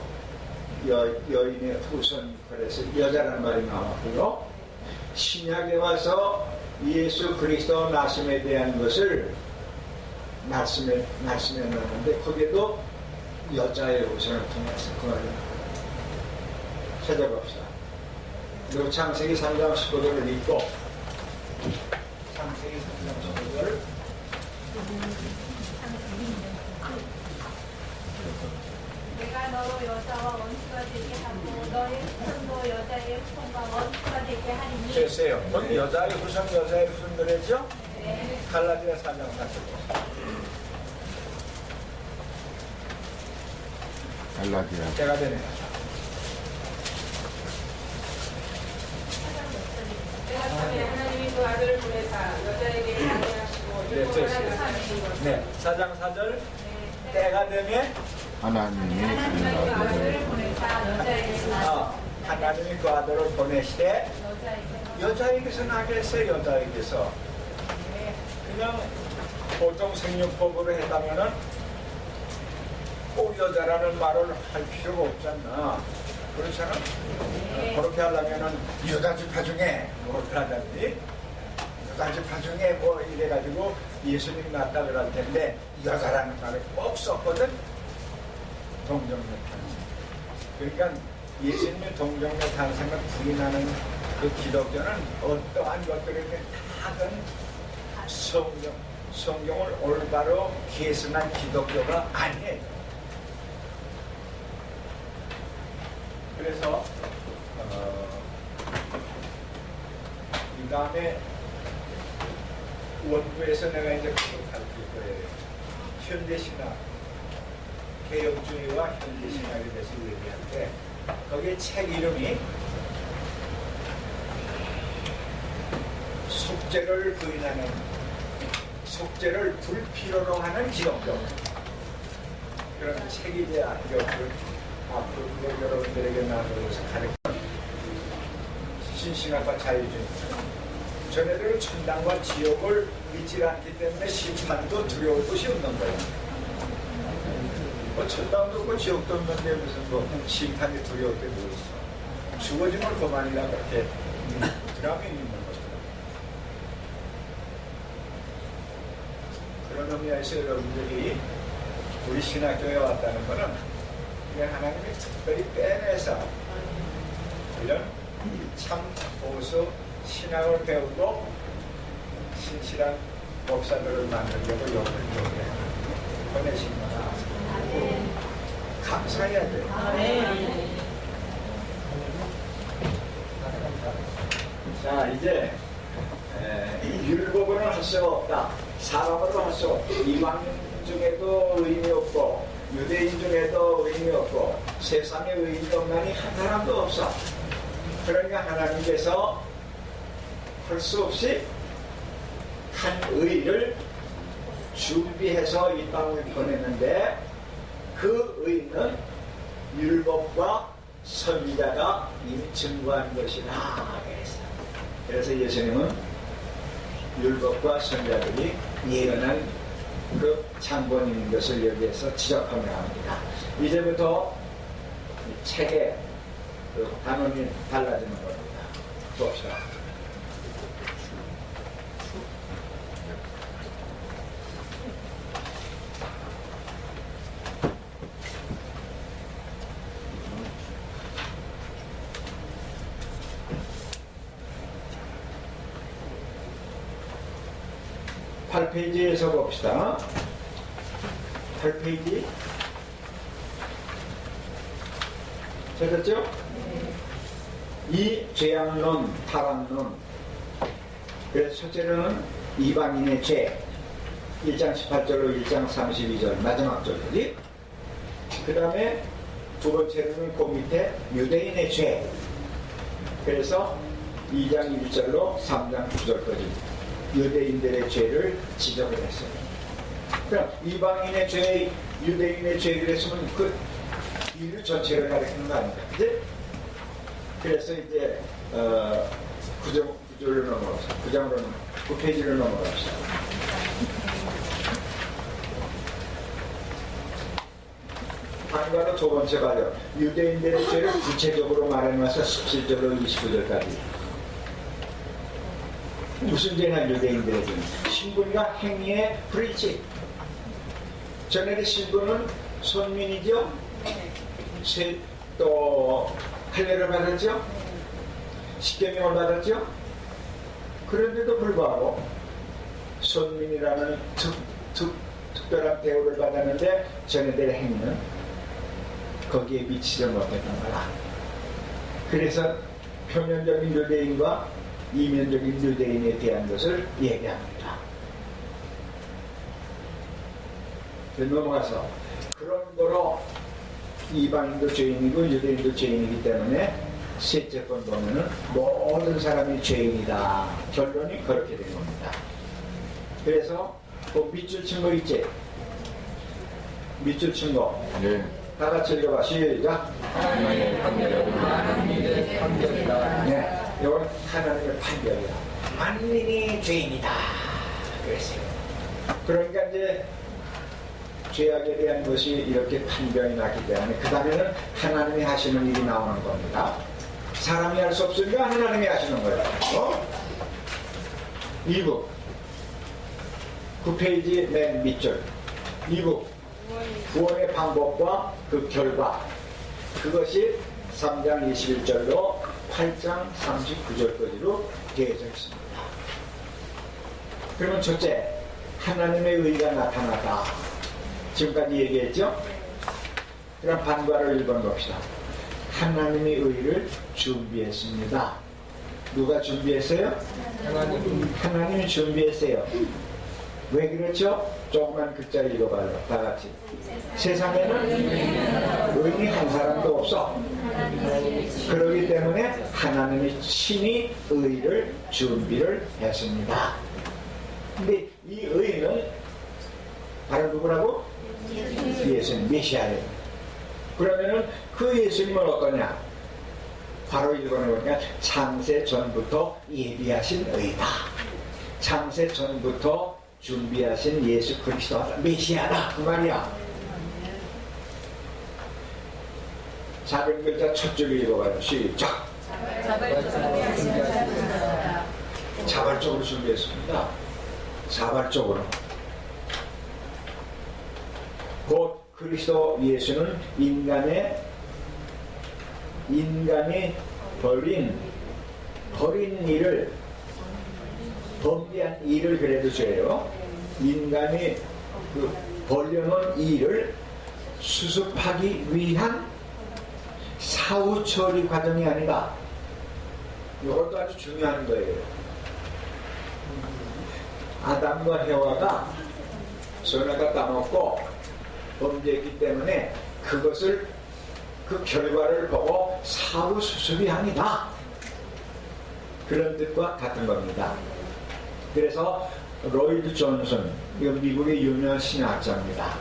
여인의 후손, 그래서 여자라는 말이 나왔고요. 신약에 와서 예수 그리스도 나심에 대한 것을 말씀해 놨는데 거기에도 여자의 후손을 통해서 그 말이 나와요. 찾아봅시다. 그리고 창세기 3장 15절을 읽고 창세기 3장 15절 내가 너로 여자와 원수가 되게 하고 너의 후손도 여자의 후손과 원수가 되게 하리니. 됐어요. 거기 여자의 후손 그랬죠? 네. 갈라디아 4장 4절. 갈라디아 때가 되네. 내가 전에 하나님이 그 아들을 보내사 여자에게 양해하시고 네, 됐어요. 네, 4장 4절. 때가 되면 하나님이 하나님이 그 아들을 그아들을 보내사 여자에게 하나님이 그 아들을 보내시되 여자에게서 나게 했어요. 여자에게서 그냥 보통 생육법으로 했다면은 꼭 여자라는 말을 할 필요가 없잖아. 그렇잖아. 그렇게 하려면은 여자 지파 중에 뭐 그러다니 여자 지파 중에 뭐 이래가지고 예수님 낳았다 그럴 텐데 여자라는 말을 꼭 썼거든. 동정력 탄생. 그러니까 예수님의 동정력 탄생을 부인하는 그 기독교는 어떠한 것들에게 다른 성경을 올바로 계승한 기독교가 아니에요. 그래서 이 다음에 원부에서 내가 이제 그걸 가르칠 거예요. 현대신학, 개혁주의와 현대신학에 대해서 얘기할 때 거기에 책 이름이 속죄를 부인하는, 속죄를 불필요로 하는 기독교, 그런 책이 돼야 이것을 앞으로 여러분들에게 나누어서 가르치는 신신학과 자유주의. 전에들은 천당과 지옥을 믿지 않기 때문에 심판도 두려울 것이 없는 거예요. 뭐 천당도 없고 지옥도 없는데 무슨 뭐 심판이 두려울 게 뭐 있어. 죽어지면 그만이라 그렇게 드라마에 있는 거죠. 그런 의미에서 여러분들이 우리 신학교에 왔다는 것은 그냥 하나님이 특별히 빼내서 이런 참 보수 신학을 배우고 신실한 목사들을 만들려고 요구를 보내신 거다. 감사해야 돼요. 자, 이제 율법으로는 할 수가 없다. 사람으로 할 수가 없다. 이방 중에도 의인이 없고 유대인 중에도 의인이 없고 세상에 의인이 없나니 한 사람도 없어. 그러니까 하나님께서 할 수 없이 한 의를 준비해서 이 땅을 보냈는데 그 의는 율법과 선지자가 이미 증거한 것이라 그랬어요. 그래서 예수님은 율법과 선지자들이 예언한 그 장본인 것을 여기에서 지적하며 합니다. 이제부터 이 책의 그 단원이 달라지는 겁니다. 봅시다. 팔 페이지에서 봅시다. 8페이지. 찾았죠? 이 죄악론, 타락론. 그래서 첫째는 이방인의 죄. 1장 18절로 1장 32절 마지막 절까지. 그 다음에 두 번째로는 그 밑에 유대인의 죄. 그래서 2장 1절로 3장 9절까지 유대인들의 죄를 지적을 했어요. 그럼 이방인의 죄, 유대인의 죄 그랬으면 그 인류 전체를 가리키는 거 아닙니까? 그치? 그래서 이제 9절로 넘어가서 9페이지로 넘어갑시다. 한가로 두 번째 과정 유대인들의 죄를 구체적으로 말해놔서 17절로 29절까지. 무슨 죄나 유대인들의 죄는 신분과 행위의 불일치. 전에의 신분은 선민이죠. 또 할례를 받았죠. 십계명을 받았죠. 그런데도 불구하고 선민이라는 특별한 대우를 받았는데 전에들의 행위는 거기에 미치지 못했던 거라. 그래서 표면적인 유대인과 이면적인 유대인에 대한 것을 얘기합니다. 넘어가서 그런 거로 이방인도 죄인이고 유대인도 죄인이기 때문에 셋째 번 보면은 모든 사람이 죄인이다. 결론이 그렇게 된 겁니다. 그래서 그 밑줄 친 거 있지? 밑줄 친 거. 네. 다 같이 읽어봐. 시작. 네. 이건 하나님의 판결이다. 만민이 죄인이다. 그랬어요. 그러니까 이제 죄악에 대한 것이 이렇게 판결이 났기 때문에 그 다음에는 하나님이 하시는 일이 나오는 겁니다. 사람이 할 수 없으니까 하나님이 하시는 거예요. 2부 9페이지 맨 밑줄 2부 구원의 방법과 그 결과, 그것이 3장 21절로 8장 39절까지로 되어져 있습니다. 그러면 첫째, 하나님의 의가 나타났다. 지금까지 얘기했죠? 그럼 반과를 1번 봅시다. 하나님의 의를 준비했습니다. 누가 준비했어요? 하나님이 준비했어요. 왜 그렇죠? 조금만 글자 읽어봐요. 다 같이. 세상에는 의인이 한 사람도 없어. 그렇기 때문에 하나님이 친히 의를 준비를 했습니다. 근데 이 의는 바로 누구라고? 예수님, 메시아예요. 그러면은 그 예수님은 어떠냐? 바로 읽어보니까 창세 전부터 예비하신 의다. 창세 전부터 준비하신 예수 그리스도다. 메시아다. 그 말이야. 작은 글자 첫 줄 읽어봐요. 시작. 자발적으로 준비했습니다. 자발적으로. 곧 그리스도 예수는 인간이 버린 일을, 범죄한 일을 그래도 죄요. 인간이 벌려놓은 일을 수습하기 위한 사후 처리 과정이 아니다. 이것도 아주 중요한 거예요. 아담과 해와가 선악과 따먹고 범죄했기 때문에 그것을, 그 결과를 보고 사후 수습이 아니다. 그런 뜻과 같은 겁니다. 그래서 로이드 존슨, 이거 미국의 유명한 신학자입니다.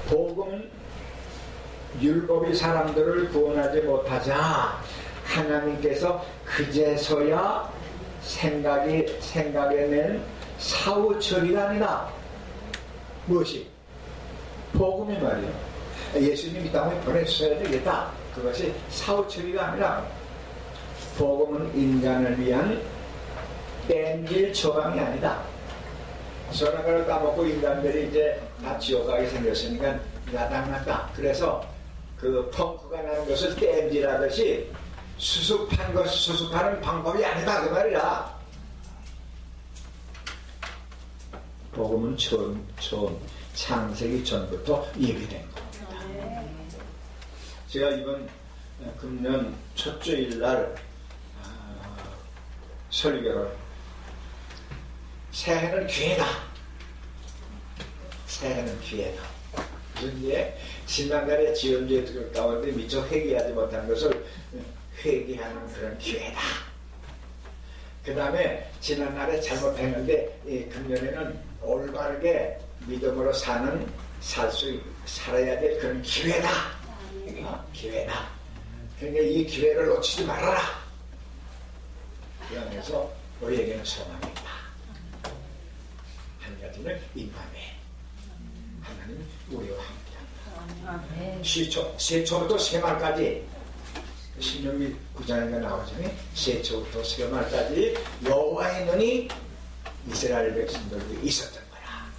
복음은 율법이 사람들을 구원하지 못하자 하나님께서 그제서야 생각에 낸 사후 처리가 아니다. 무엇이? 복음이 말이에요. 예수님이 이 땅에 보내주셔야 되겠다. 그것이 사후 처리가 아니라 복음은 인간을 위한 땡길 처방이 아니다. 선악과를 따먹고 인간들이 이제 다 지옥 가게 생겼으니까 야당났다. 그래서 그 펑크가 나는 것을 땜질하듯이 수습하는 방법이 아니다. 그 말이야. 복음은 처음 창세기 전부터 예비된 겁니다. 제가 이번 금년 첫 주일날 설교를 새해는 기회다. 새해는 기회다. 무슨 예? 지난달에 지은 죄 가운데 미처 회개하지 못한 것을 회개하는 그런 기회다. 그 다음에 지난날에 잘못했는데 금년에는 올바르게 믿음으로 살아야 될 그런 기회다. 기회다. 그러니까 이 기회를 놓치지 말아라. 그러면서 우리에게는 소망이 있다. 한 가지는 임마누엘. 하나님 우리와 함께한다. 세초부터 세말까지 신명기 9장에 나오잖아요. 세초부터 세말까지 여호와의 눈이 이스라엘 백성들도 있었던 거야.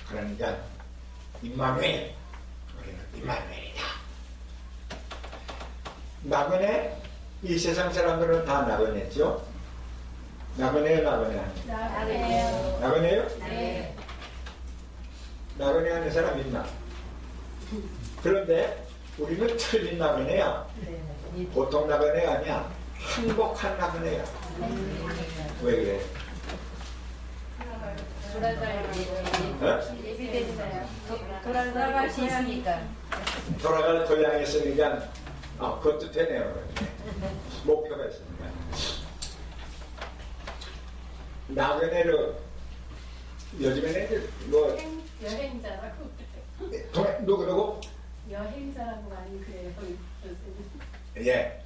그러니까 임마누엘, 우리는 임마누엘이다. 나그네, 이 세상 사람들은 다 나그네죠. 나그네요, 나그네 아니에요? 나그네요? 네. 나그네 하는 사람 있나? 그런데 우리는 틀린 나그네야. 보통 나그네가 아니야. 행복한 나그네야. 왜 그래? 예비됐어요. 돌아갈 수 있으니까. 돌아갈 고향이 있으니까 그것도 되네요. 목표가 있으니까. 나그네로 요즘에는 뭐 여행자라고. 누구누구? 여행자라고 많이 그래요. 예.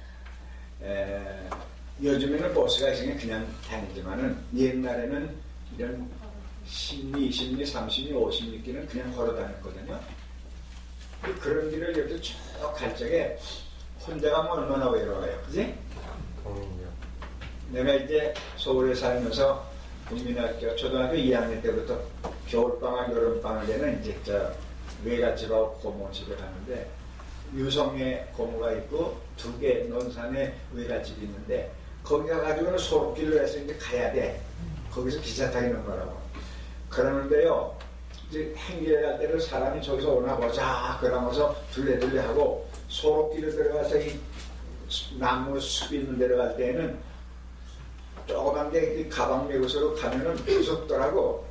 요즘에는 버스가 있으니까 그냥 다니지만은 옛날에는 이런 10리, 20리, 30리, 50리길은 그냥 걸어 다녔거든요. 그런 길을 이렇게 쭉 갈 적에 혼자 가면 얼마나 외로워요. 그지? 내가 이제 서울에 살면서 국민학교 초등학교 2학년 때부터 겨울방학, 여름방학에는 이제 외갓집하고 고모집에 가는데 유성에 고모가 있고 2개 논산에 외갓집이 있는데 거기 가가지고는 소록길로 해서 이제 가야 돼. 거기서 기차 타기는 거라고. 그러는데요, 이제 행길에 갈 때는 사람이 저기서 오나 보자 그러면서 둘레둘레 하고 소록길로 들어가서 이 나무 숲 있는 데로 갈 때는 조그만 게 가방 메고서 가면은 무섭더라고.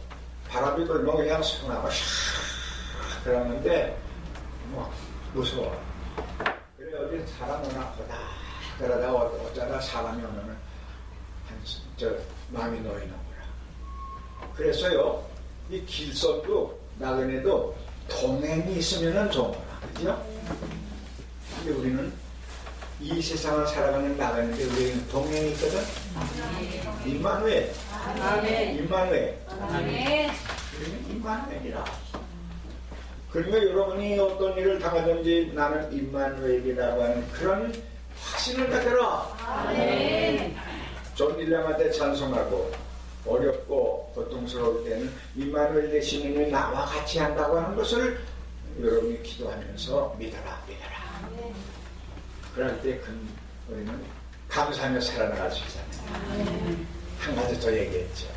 바람이 불면 그냥 소나가 샥 그러는데 뭐 무서워. 그래 어디 사람 오나 보다 그러다 어쩌다 사람이 오면은 저 마음이 놓이는 거야. 그래서요 이 길선도 나그네도 동행이 있으면은 좋은 거야. 그죠? 근데 우리는 이 세상을 살아가는 나그네인데 우리는 동행이 있거든. 임마누엘. 임마누엘. 우리는 임마누엘이라. 그러니까 여러분이 어떤 일을 당하든지 나는 임마누엘이라고 하는 그런 확신을 가져라. 존 윌리엄한테 찬송하고 어렵고 고통스러울 때는 임마누엘 되시는 분이 나와 같이 한다고 하는 것을 여러분이 기도하면서 믿어라. 그럴 때 우리는 감사하며 살아나갈 수 있잖아요. 한 가지 더 얘기했죠.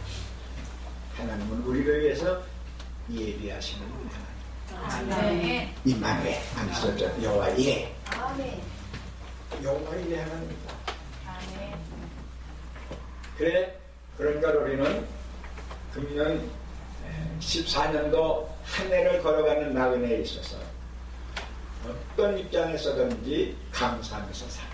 하나님은 우리를 위해서 예비하시는 하나님. 임마누엘 아니죠. 여호와 예. 여호와 예 하나님입니다. 그래 그러니까 우리는 금년 14년도 한 해를 걸어가는 나그네에 있어서 어떤 입장에서든지 감사하면서 살아.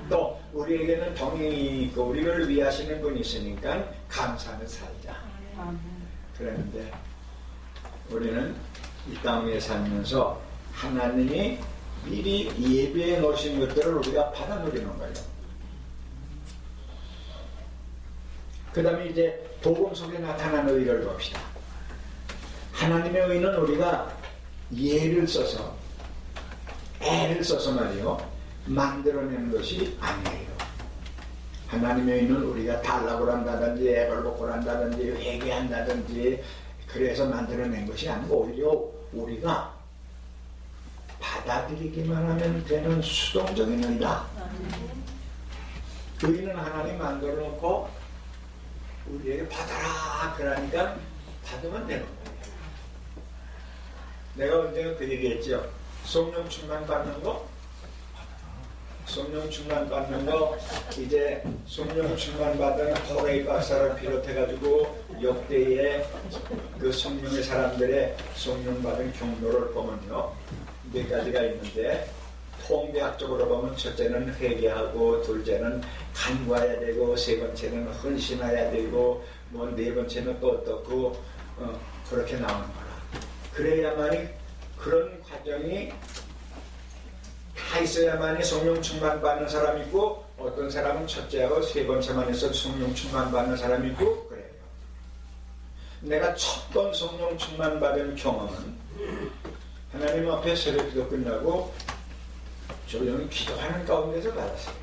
또 우리에게는 동행이 있고 우리를 위하시는 분이 있으니까 감사하면서 살자. 그런데 우리는 이 땅 위에 살면서 하나님이 미리 예비해 놓으신 것들을 우리가 받아 누리는 거예요. 그 다음에 이제 복음 속에 나타나는 의를 봅시다. 하나님의 의는 우리가 예를 써서 애를 써서 말이요 만들어내는 것이 아니에요. 하나님의 의는 우리가 달라고 한다든지 애를 먹고 한다든지 회개한다든지 그래서 만들어낸 것이 아니고 오히려 우리가 받아들이기만 하면 되는 수동적인 의다. 의는 하나님 만들어 놓고 우리에게 받아라 그러니까 받으면 되는 거예요. 내가 언젠가 그 얘기했죠. 성령 충만 받는 거 이제 성령 충만 받은 호레이 박사를 비롯해가지고 역대의 그 성령의 사람들의 성령 받은 경로를 보면요 몇 가지가 있는데 통계학적으로 보면 첫째는 회개하고 둘째는 간구해야 되고 세 번째는 헌신해야 되고 뭐 네 번째는 또 어떻고 그렇게 나오는 거라. 그래야만이 그런 과정이 다 있어야만이 성령 충만 받는 사람이 있고 어떤 사람은 첫째하고 세 번째만 해서 성령 충만 받는 사람이 있고 그래요. 내가 첫 번 성령 충만 받은 경험은 하나님 앞에 새벽기도 끝나고 조용히 기도하는 가운데서 받았어요.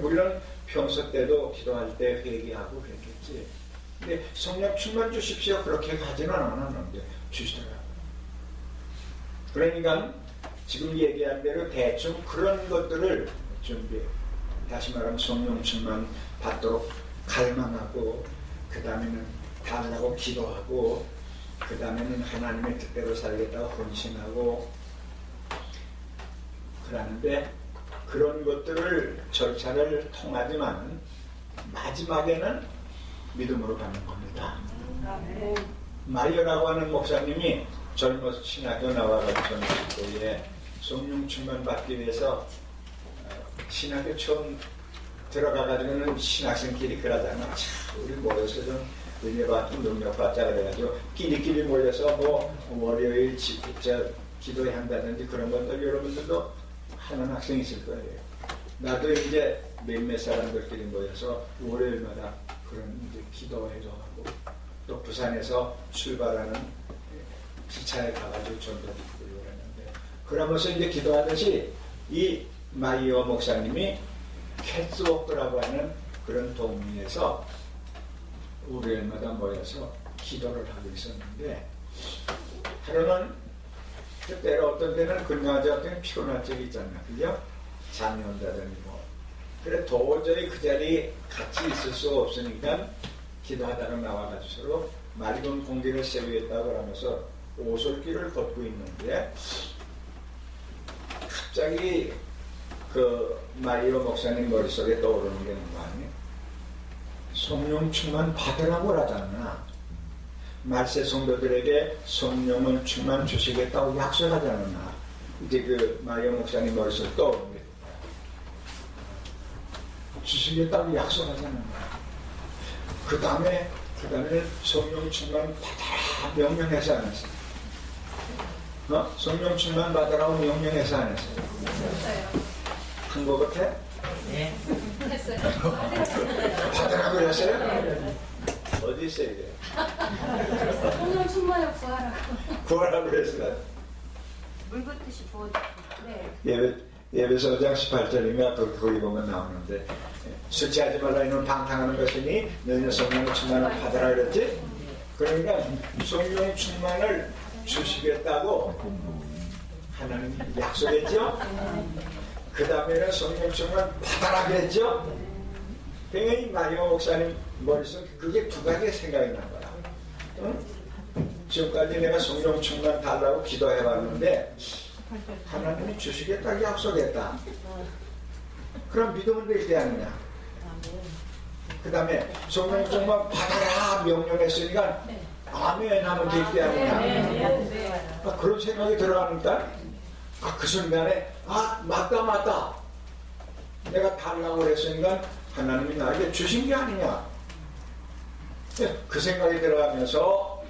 물론 평소 때도 기도할 때 회개하고 그랬겠지. 근데 성령 충만 주십시오 그렇게 가지는 않았는데 주시더라고요. 그러니까 지금 얘기한 대로 대충 그런 것들을 준비해. 다시 말하면 성령 충만 받도록 갈망하고 그 다음에는 달라고 기도하고 그 다음에는 하나님의 뜻대로 살겠다고 헌신하고 그러는데 그런 것들을 절차를 통하지만 마지막에는 믿음으로 가는 겁니다. 마이어라고 하는 목사님이 젊어서 신학교 나와가지고 전도에 성령 충만 받기 위해서 신학교 처음 들어가가지고는 신학생끼리 그러잖아. 우리 모여서 좀 은혜받고 능력받자 그래가지고 끼리끼리 모여서 뭐 월요일 기도회 한다든지 그런 것들 여러분들도 하는 학생이 있을 거예요. 나도 이제 몇몇 사람들끼리 모여서 월요일마다 그런 이제 기도회도 하고 또 부산에서 출발하는 기차에 가가지고 전도를 했는데 그러면서 이제 기도하듯이 이 마이어 목사님이 캐스워크라고 하는 그런 동네에서 월요일마다 모여서 기도를 하고 있었는데 하루는 때로 어떤 때는 건강하지 않을 피곤할 적이 있잖아요. 그죠? 잠이 온다든지 뭐. 그래 도저히 그 자리에 같이 있을 수가 없으니까 기도하다가 나와가지고 서로 맑은 공기를 쐬우겠다고 하면서 오솔길을 걷고 있는데 갑자기 그 마리오 목사님 머릿속에 떠오르는 게 뭔가 아니에요? 성령 충만 받으라고 하잖아. 말세 성도들에게 성령을 충만 주시겠다고 약속하지 않았나. 이제 그 마리아 목사님 머릿속에 떠오릅니다. 주시겠다고 약속하지 않았나. 그 다음에 성령 충만 받아라 명령해서 안 했어요. 성령 충만 받으라고 명령해서 안 했어요. 한 거 같아? 네. 했어요. 받으라고 그랬어요? 어디 있어요 이게? 성령 충만을 구하라. 구하라고 그랬어요. 물붓듯이 부어주. 네. 예배서 5장 18절이면 또 거기 보면 나오는데 술 취하지 말라 이는 방탕하는 것이니 너희는 성령 충만을 받으라 그랬지? 그러니까 성령 충만을 주시겠다고 하나님 약속했죠? 그 다음에는 성령 충만 받아라 그랬죠? 그러니까 이 마리아 목사님 머릿속에 그게 두 가지 생각이 난 거야. 응? 지금까지 내가 성령 충만 달라고 기도해봤는데 하나님이 주시겠다고 약속했다. 그럼 믿으면 되지 않느냐. 그 다음에 성령 충만 받아라 명령했으니까 아멘 하면 되지 않느냐. 그런 생각이 들어가니까 그 순간에 맞다 내가 달라고 그랬으니까 하나님이 나에게 주신 게 아니냐. 그 생각이 들어가면서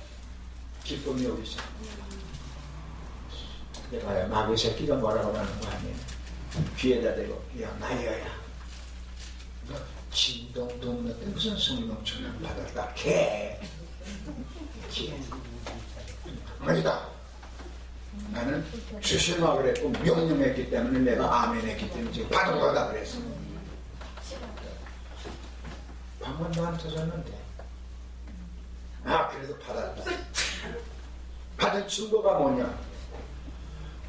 기쁨이 오기 시작합니다. 내가 마귀 새끼가 뭐라고 하는 거 아니에요. 귀에다 대고 야 나야야 너 진동도 없는데 무슨 성령 충만 받았다 개 아니다. 나는 주시마 그랬고 명령했기 때문에 내가 아멘 했기 때문에 지금 받은 거다 그랬어. 방금 안 터졌는데 그래도 받았다. 받은 증거가 뭐냐.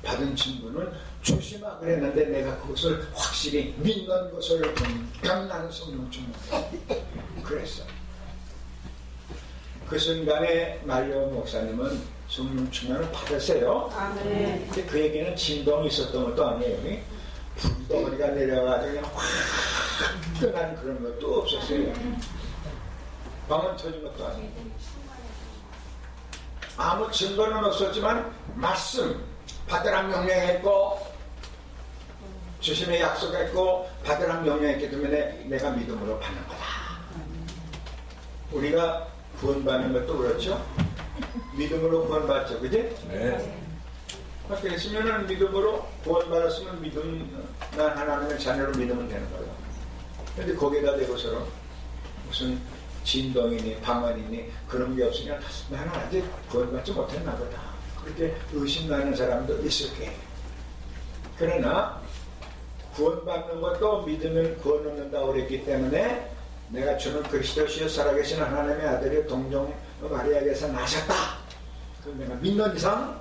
받은 증거는 주시마 그랬는데 내가 그것을 확실히 믿는 것을 보니까 나는 성령 충만 그랬어. 그 순간에 마리아 목사님은 성령 충만을 받으세요. 근데 그에게는 진동이 있었던 것도 아니에요. 불덩어리가 내려가지고 그냥 확 끝난 그런 것도 없었어요. 방언 터진 것도 아니에요. 아무 증거는 없었지만 말씀 받으라 명령했고 주심의 약속했고 받으라 명령했기 때문에 내가 믿음으로 받는 거다. 우리가 구원받는 것도 그렇죠. 믿음으로 구원받죠. 그지? 네. 그랬으면 믿음으로 구원받았으면 난 하나님의 자녀로 믿으면 되는 거예요. 근데 거기다 대고서는 무슨 진동이니 방언이니 그런 게 없으면 나는 아직 구원받지 못했나 보다. 그렇게 의심나는 사람도 있을 거예요. 그러나 구원받는 것도 믿으면 구원 얻는다고 그랬기 때문에 내가 주는 그리스도시여 살아계신 하나님의 아들이 동정 마리아에게서 나셨다. 그럼 내가 믿는 이상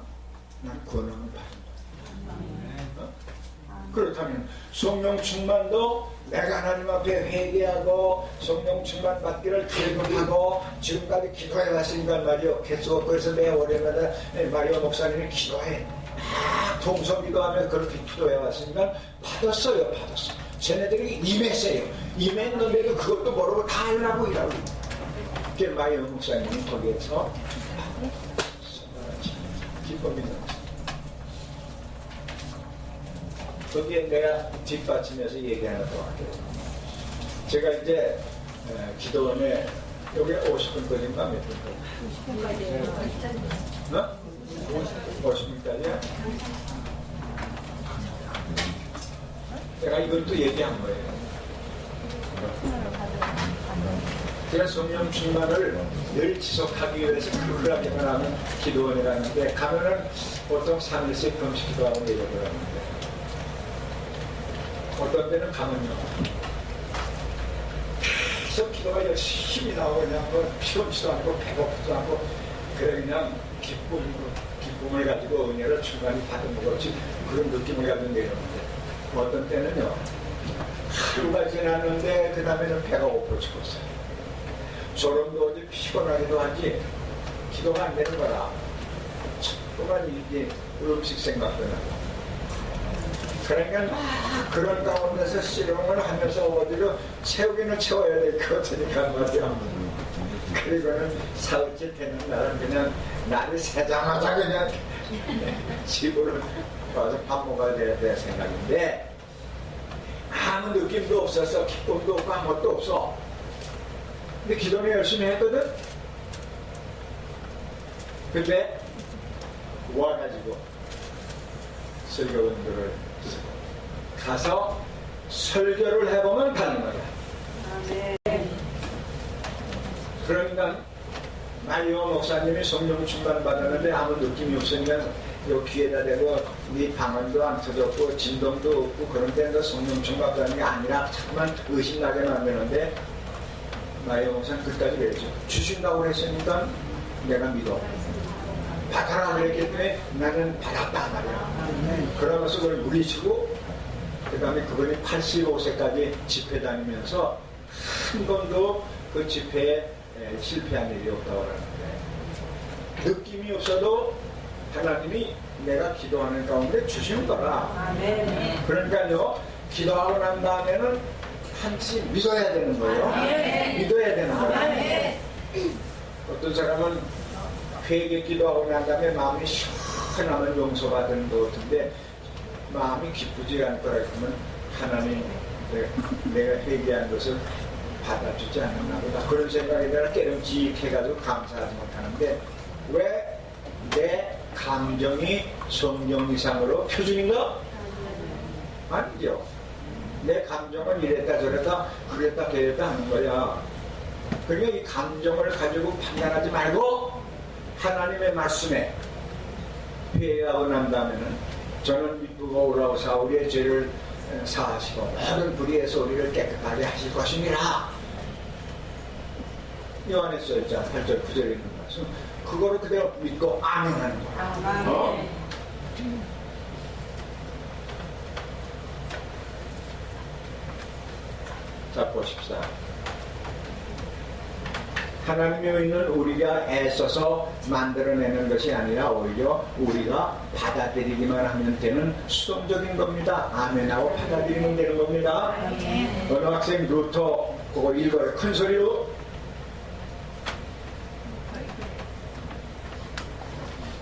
난 구원을 받는 거야. 그렇다면 성령 충만도 내가 하나님 앞에 회개하고 성령 충만 받기를 기도하고 지금까지 기도해 왔으니까 말이요. 계속 그래서 내 월요일마다 마리아 목사님이 기도해. 동서 기도하며 그렇게 기도해 왔으니까 받았어요. 쟤네들이 임했어요. 임했는데도 그것도 모르고 다 하려고 일하고. 그게 마리아 목사님이 거기에서 기쁨이 났어요. 거기에 내가 뒷받침해서 얘기 하나 더 할게요. 제가 이제 기도원에 여기 50분까지인가 몇 분까지? 50분까지요. 50분까지요? 내가 이것도 얘기한 거예요. 제가 성령 충만을 늘 지속하기 위해서 그러하기만 하면 기도원에 가는데 가면은 보통 3일씩 금식 기도하고 내려오더라고요. 어떤 때는 가면요. 계속 기도가 열심히 나오고 그냥 뭐 피곤치도 않고 배고프지도 않고 그래 그냥 기쁨을 가지고 은혜를 충만히 받은 것 같이 그런 느낌을 가지고 내려오는데 어떤 때는요. 하루가 지났는데 그 다음에는 배가 고파 죽었어요. 졸음도 오지 피곤하기도 하지 기도가 안 되는 거라. 자꾸만 이게 음식 생각도 나고. 그러니까 그런 가운데서 실험을 하면서 어디로 채우기는 채워야 될 것 같으니까 말이야. 그리고는 사흘째 되는 날은 그냥 날이 새자마자 그냥 집으로 와서 밥 먹어야 될 생각인데 아무 느낌도 없어서 기쁨도 없고 아무것도 없어. 근데 기도는 열심히 했거든. 근데 와가지고 설교원들을 가서 설교를 해보면 다른 거야. 그러니까 마리오 목사님이 성령 충만 받았는데 아무 느낌이 없으니까 요 귀에다 대고 네 방언도 안 터졌고 진동도 없고 그런데 너 성령 충만 받는 게 아니라 자꾸만 의심나게 만드는데 마리오 목사는 그까지 그랬죠. 주신다고 그랬으니까 내가 믿어. 받아라 그랬기 때문에 나는 받았다 말이야. 그러면서 그걸 물리치고 그 다음에 그분이 85세까지 집회 다니면서 한 번도 그 집회에 실패한 일이 없다고 하는데 느낌이 없어도 하나님이 내가 기도하는 가운데 주시는 거라. 그러니까요 기도하고 난 다음에는 한치 믿어야 되는 거예요. 믿어야 되는 거예요. 어떤 사람은 회개 기도하고 난 다음에 마음이 시원하면 용서받은 것 같은데 마음이 기쁘지 않더라 그러면 하나님 내가 회개한 것을 받아주지 않았나 보다 그런 생각이 내가 깨름직해가지고 감사하지 못하는데 왜 내 감정이 성경 이상으로 표준인가? 아니죠. 내 감정은 이랬다 저랬다 그랬다 저랬다 하는 거야. 그러니까 이 감정을 가지고 판단하지 말고 하나님의 말씀에 회개하고 난 다음에는 저는 믿고 오라오사 우리의 죄를 사하시고 모든 불의에서 우리를 깨끗하게 하실 것입니다. 요한에 써있잖아. 8절 9절에 있는 말씀. 그거를 그대로 믿고 아멘하는 거야. 자 보십시다. 하나님의 의는 우리가 애써서 만들어내는 것이 아니라 오히려 우리가 받아들이기만 하면 되는 수동적인 겁니다. 아멘하고 받아들이면 되는 겁니다. 어느 학생 루터 그거 읽어요. 큰 소리로.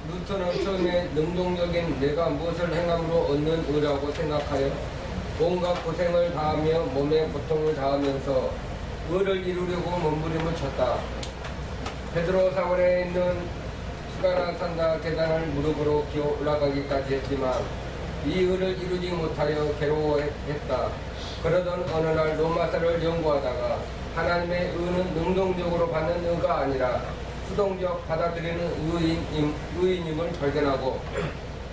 루터는 처음에 능동적인 내가 무엇을 행함으로 얻는 의라고 생각하여 온갖 고생을 다하며 몸에 고통을 다하면서 의를 이루려고 몸부림을 쳤다. 베드로 사원에 있는 수가나 산다 계단을 무릎으로 기어 올라가기까지 했지만 이 의를 이루지 못하여 괴로워했다. 그러던 어느 날 로마서를 연구하다가 하나님의 의는 능동적으로 받는 의가 아니라 수동적 받아들이는 의인임을 발견하고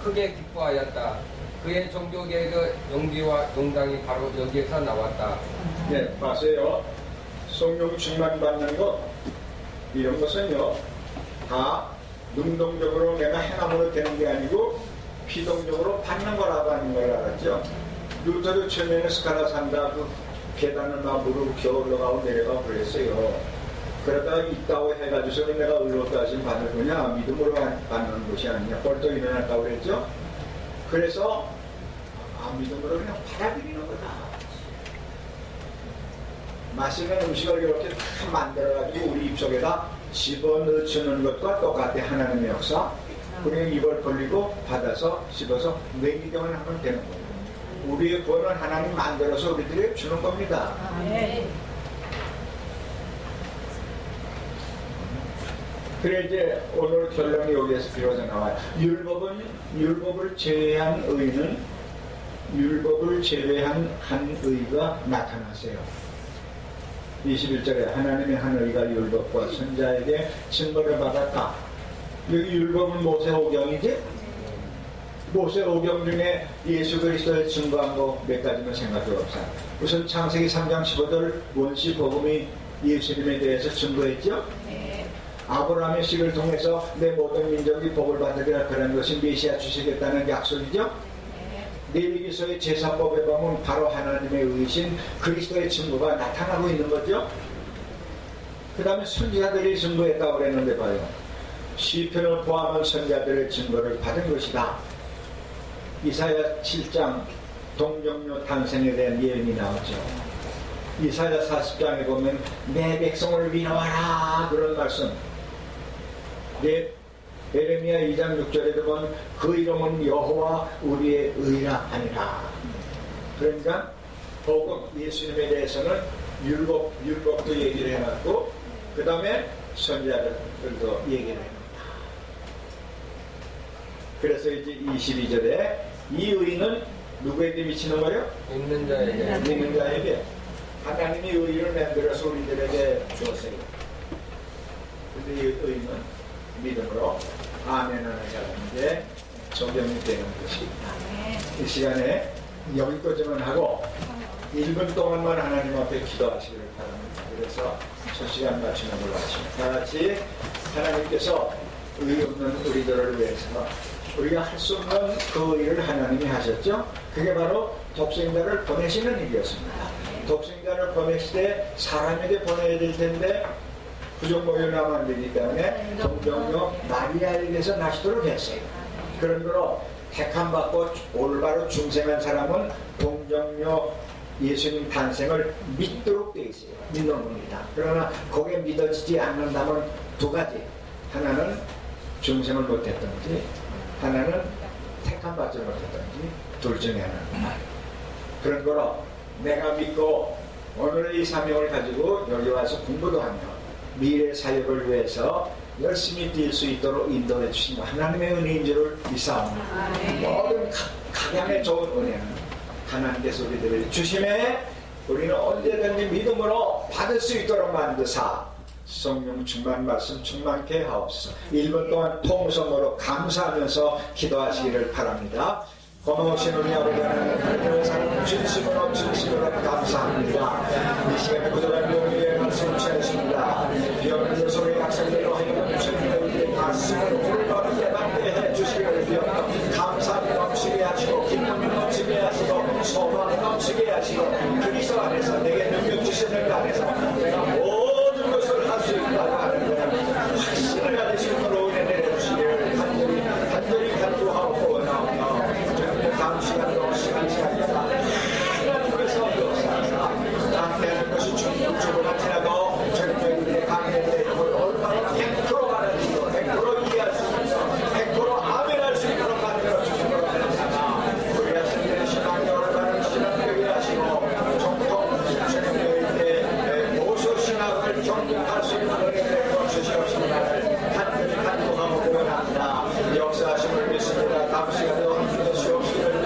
크게 기뻐하였다. 그의 종교개혁의 용기와 용당이 바로 여기에서 나왔다. 네, 봤어요. 성령 충만 받는 것 이런 것은요 다 능동적으로 내가 행함으로 되는 게 아니고 피동적으로 받는 거라고 하는 걸 알았죠. 루터도 처음에는 스카라 산다 그 계단을 막 무릎 기어 올라가고 내려가고 그랬어요. 그러다가 있다고 해가지고서 내가 의롭다하심 받을 거냐 믿음으로 받는 것이 아니냐 벌떡 일어났다고 그랬죠. 그래서 믿음으로 그냥 받아들이는 거다. 맛있는 음식을 이렇게 다 만들어가지고 우리 입속에다 집어넣는 것과 똑같아. 하나님의 역사. 그냥 입을 벌리고 받아서 씹어서 내기경을 하면 되는 거예요. 우리의 구원은 하나님 만들어서 우리들에게 주는 겁니다. 그래 이제 오늘 결론이 여기에서 비로소 나와요. 율법을 제외한 의는 율법을 제외한 한 의가 나타났어요. 21절에 하나님의 한 의가 율법과 선자에게 증거를 받았다. 여기 율법은 모세오경이지? 모세오경 중에 예수 그리스도의 증거한 거 몇 가지만 생각해 봅시다. 우선 창세기 3장 15절 원시 복음이 예수님에 대해서 증거했죠? 아브라함의 씨를 통해서 내 모든 민족이 복을 받으리라 그런 것이 메시아 주시겠다는 약속이죠? 레위기서의 제사법에 보면 바로 하나님의 의신 그리스도의 증거가 나타나고 있는 거죠. 그 다음에 선지자들이 증거했다고 그랬는데 봐요. 시편을 포함한 선지자들의 증거를 받은 것이다. 이사야 7장 동정녀 탄생에 대한 예언이 나왔죠. 이사야 40장에 보면 내 백성을 위로하라 그런 말씀. 예레미야 2장 6절에 보면 그 이름은 여호와 우리의 의라 하니라. 그러니까 복음 예수님에 대해서는 율법도 얘기를 해놨고 그 다음에 선지자들도 얘기를 해놨다. 그래서 이제 22절에 이 의는 누구에게 미치는 거예요? 믿는 자에게. 믿는 자에게. 하나님이 의를 만들어서 우리들에게 주었어요. 근데 이 의는 믿음으로 아멘하는 사람인데 적용이 되는 것입니다. 이 시간에 여기까지만 하고 1분 동안만 하나님 앞에 기도하시기를 바랍니다. 그래서 첫 시간 마치는 걸로 하십니다. 다 같이 하나님께서 의 없는 우리들을 위해서 우리가 할 수 없는 그 일을 하나님이 하셨죠. 그게 바로 독생자를 보내시는 일이었습니다. 독생자를 보내시되 사람에게 보내야 될 텐데 부족모여나면 안 되기 때문에 동정녀 마리아에게서 나시도록 했어요. 그런 거로 택함받고 올바로 중생한 사람은 동정녀 예수님 탄생을 믿도록 되어 있어요. 믿는 겁니다. 그러나 거기에 믿어지지 않는다면 두 가지. 하나는 중생을 못했든지 하나는 택함받지 못했든지 둘 중에 하나입니다. 그런 거로 내가 믿고 오늘의 이 사명을 가지고 여기 와서 공부도 하며 미래 사역을 위해서 열심히 뛸 수 있도록 인도해 주신 하나님의 은혜인 줄을 믿사옵니다. 모든 가장의 좋은 은혜는 하나님께서 우리들을 주심에 우리는 언제든지 믿음으로 받을 수 있도록 만드사 성령 충만 말씀 충만케 하옵소서. 1분 동안 통성으로 감사하면서 기도하시기를 바랍니다. 고마우신 우리 아버지 하나님, 사랑 진심으로 감사합니다. 이 시간에 부족한 병위에 말씀을 취하십니다. 비오는 소리 약속대로 하여금 주님의 우리의 말씀을 올바르게 깨닫게 해주시기를 비옵니다. 감사함이 넘치게 하시고 기쁨이 넘치게 하시고 소망이 넘치게 하시고 그리스도 안에서 내게 능력 주시는 그 안에서 내가 모든 것을 할 수 있다고 하는 확신을 가지시므로 은혜 내려주시기를 간절히 간구하고 원하오며 다음 시간도 시간이다. 하나님께서 역사하사 나한테 하는 것이 충분할지라도 저희들의 강의에 얼마나 100% 받아주시고 100% 이해할 수 있어서 100% 아멘할 수 있도록 만들어주시도록 하옵소서. 우리 하시는 신앙이 얼마나 신앙되게 하시고 정통 저희들의 모소신앙을 정복할 수 있는 은혜를 주시옵소서. 간절히 간구하고 원합니다. 역사하심을 믿습니다. 다음 시간에도 함께 주옵시기를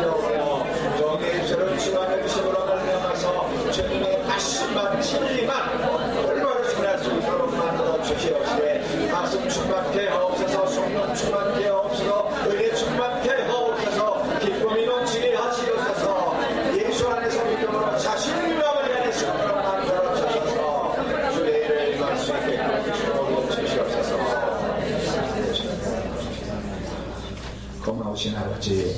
저런 시간의 주심으로 말미암아서 주님의 말씀만 진리만 올바로 전할 수 있도록 만들어 주시옵시되 가슴 충만케 하옵소서. 성령 충만케 하옵소서. 은혜 충만케 하옵소서. 기쁨이 넘치게 하시옵소서. 예수 안에서 믿음으로 자신의 마음을 향해 쓰도록 만들어 주셔서 주의 일을 임할 수 있게 해주시옵소서. 고마우신 아버지,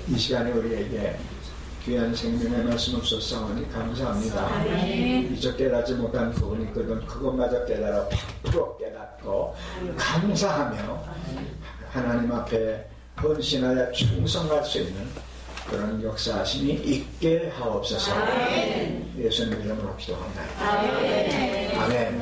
이 시간에 우리에게 귀한 생명의 말씀 없었사오니 감사합니다. 이저 깨닫지 못한 부분이 있거든 그것마저 깨달아 100% 깨닫고 감사하며 하나님 앞에 헌신하여 충성할 수 있는 그런 역사하심이 있게 하옵소서. 예수님 이름으로 기도합니다. 아멘.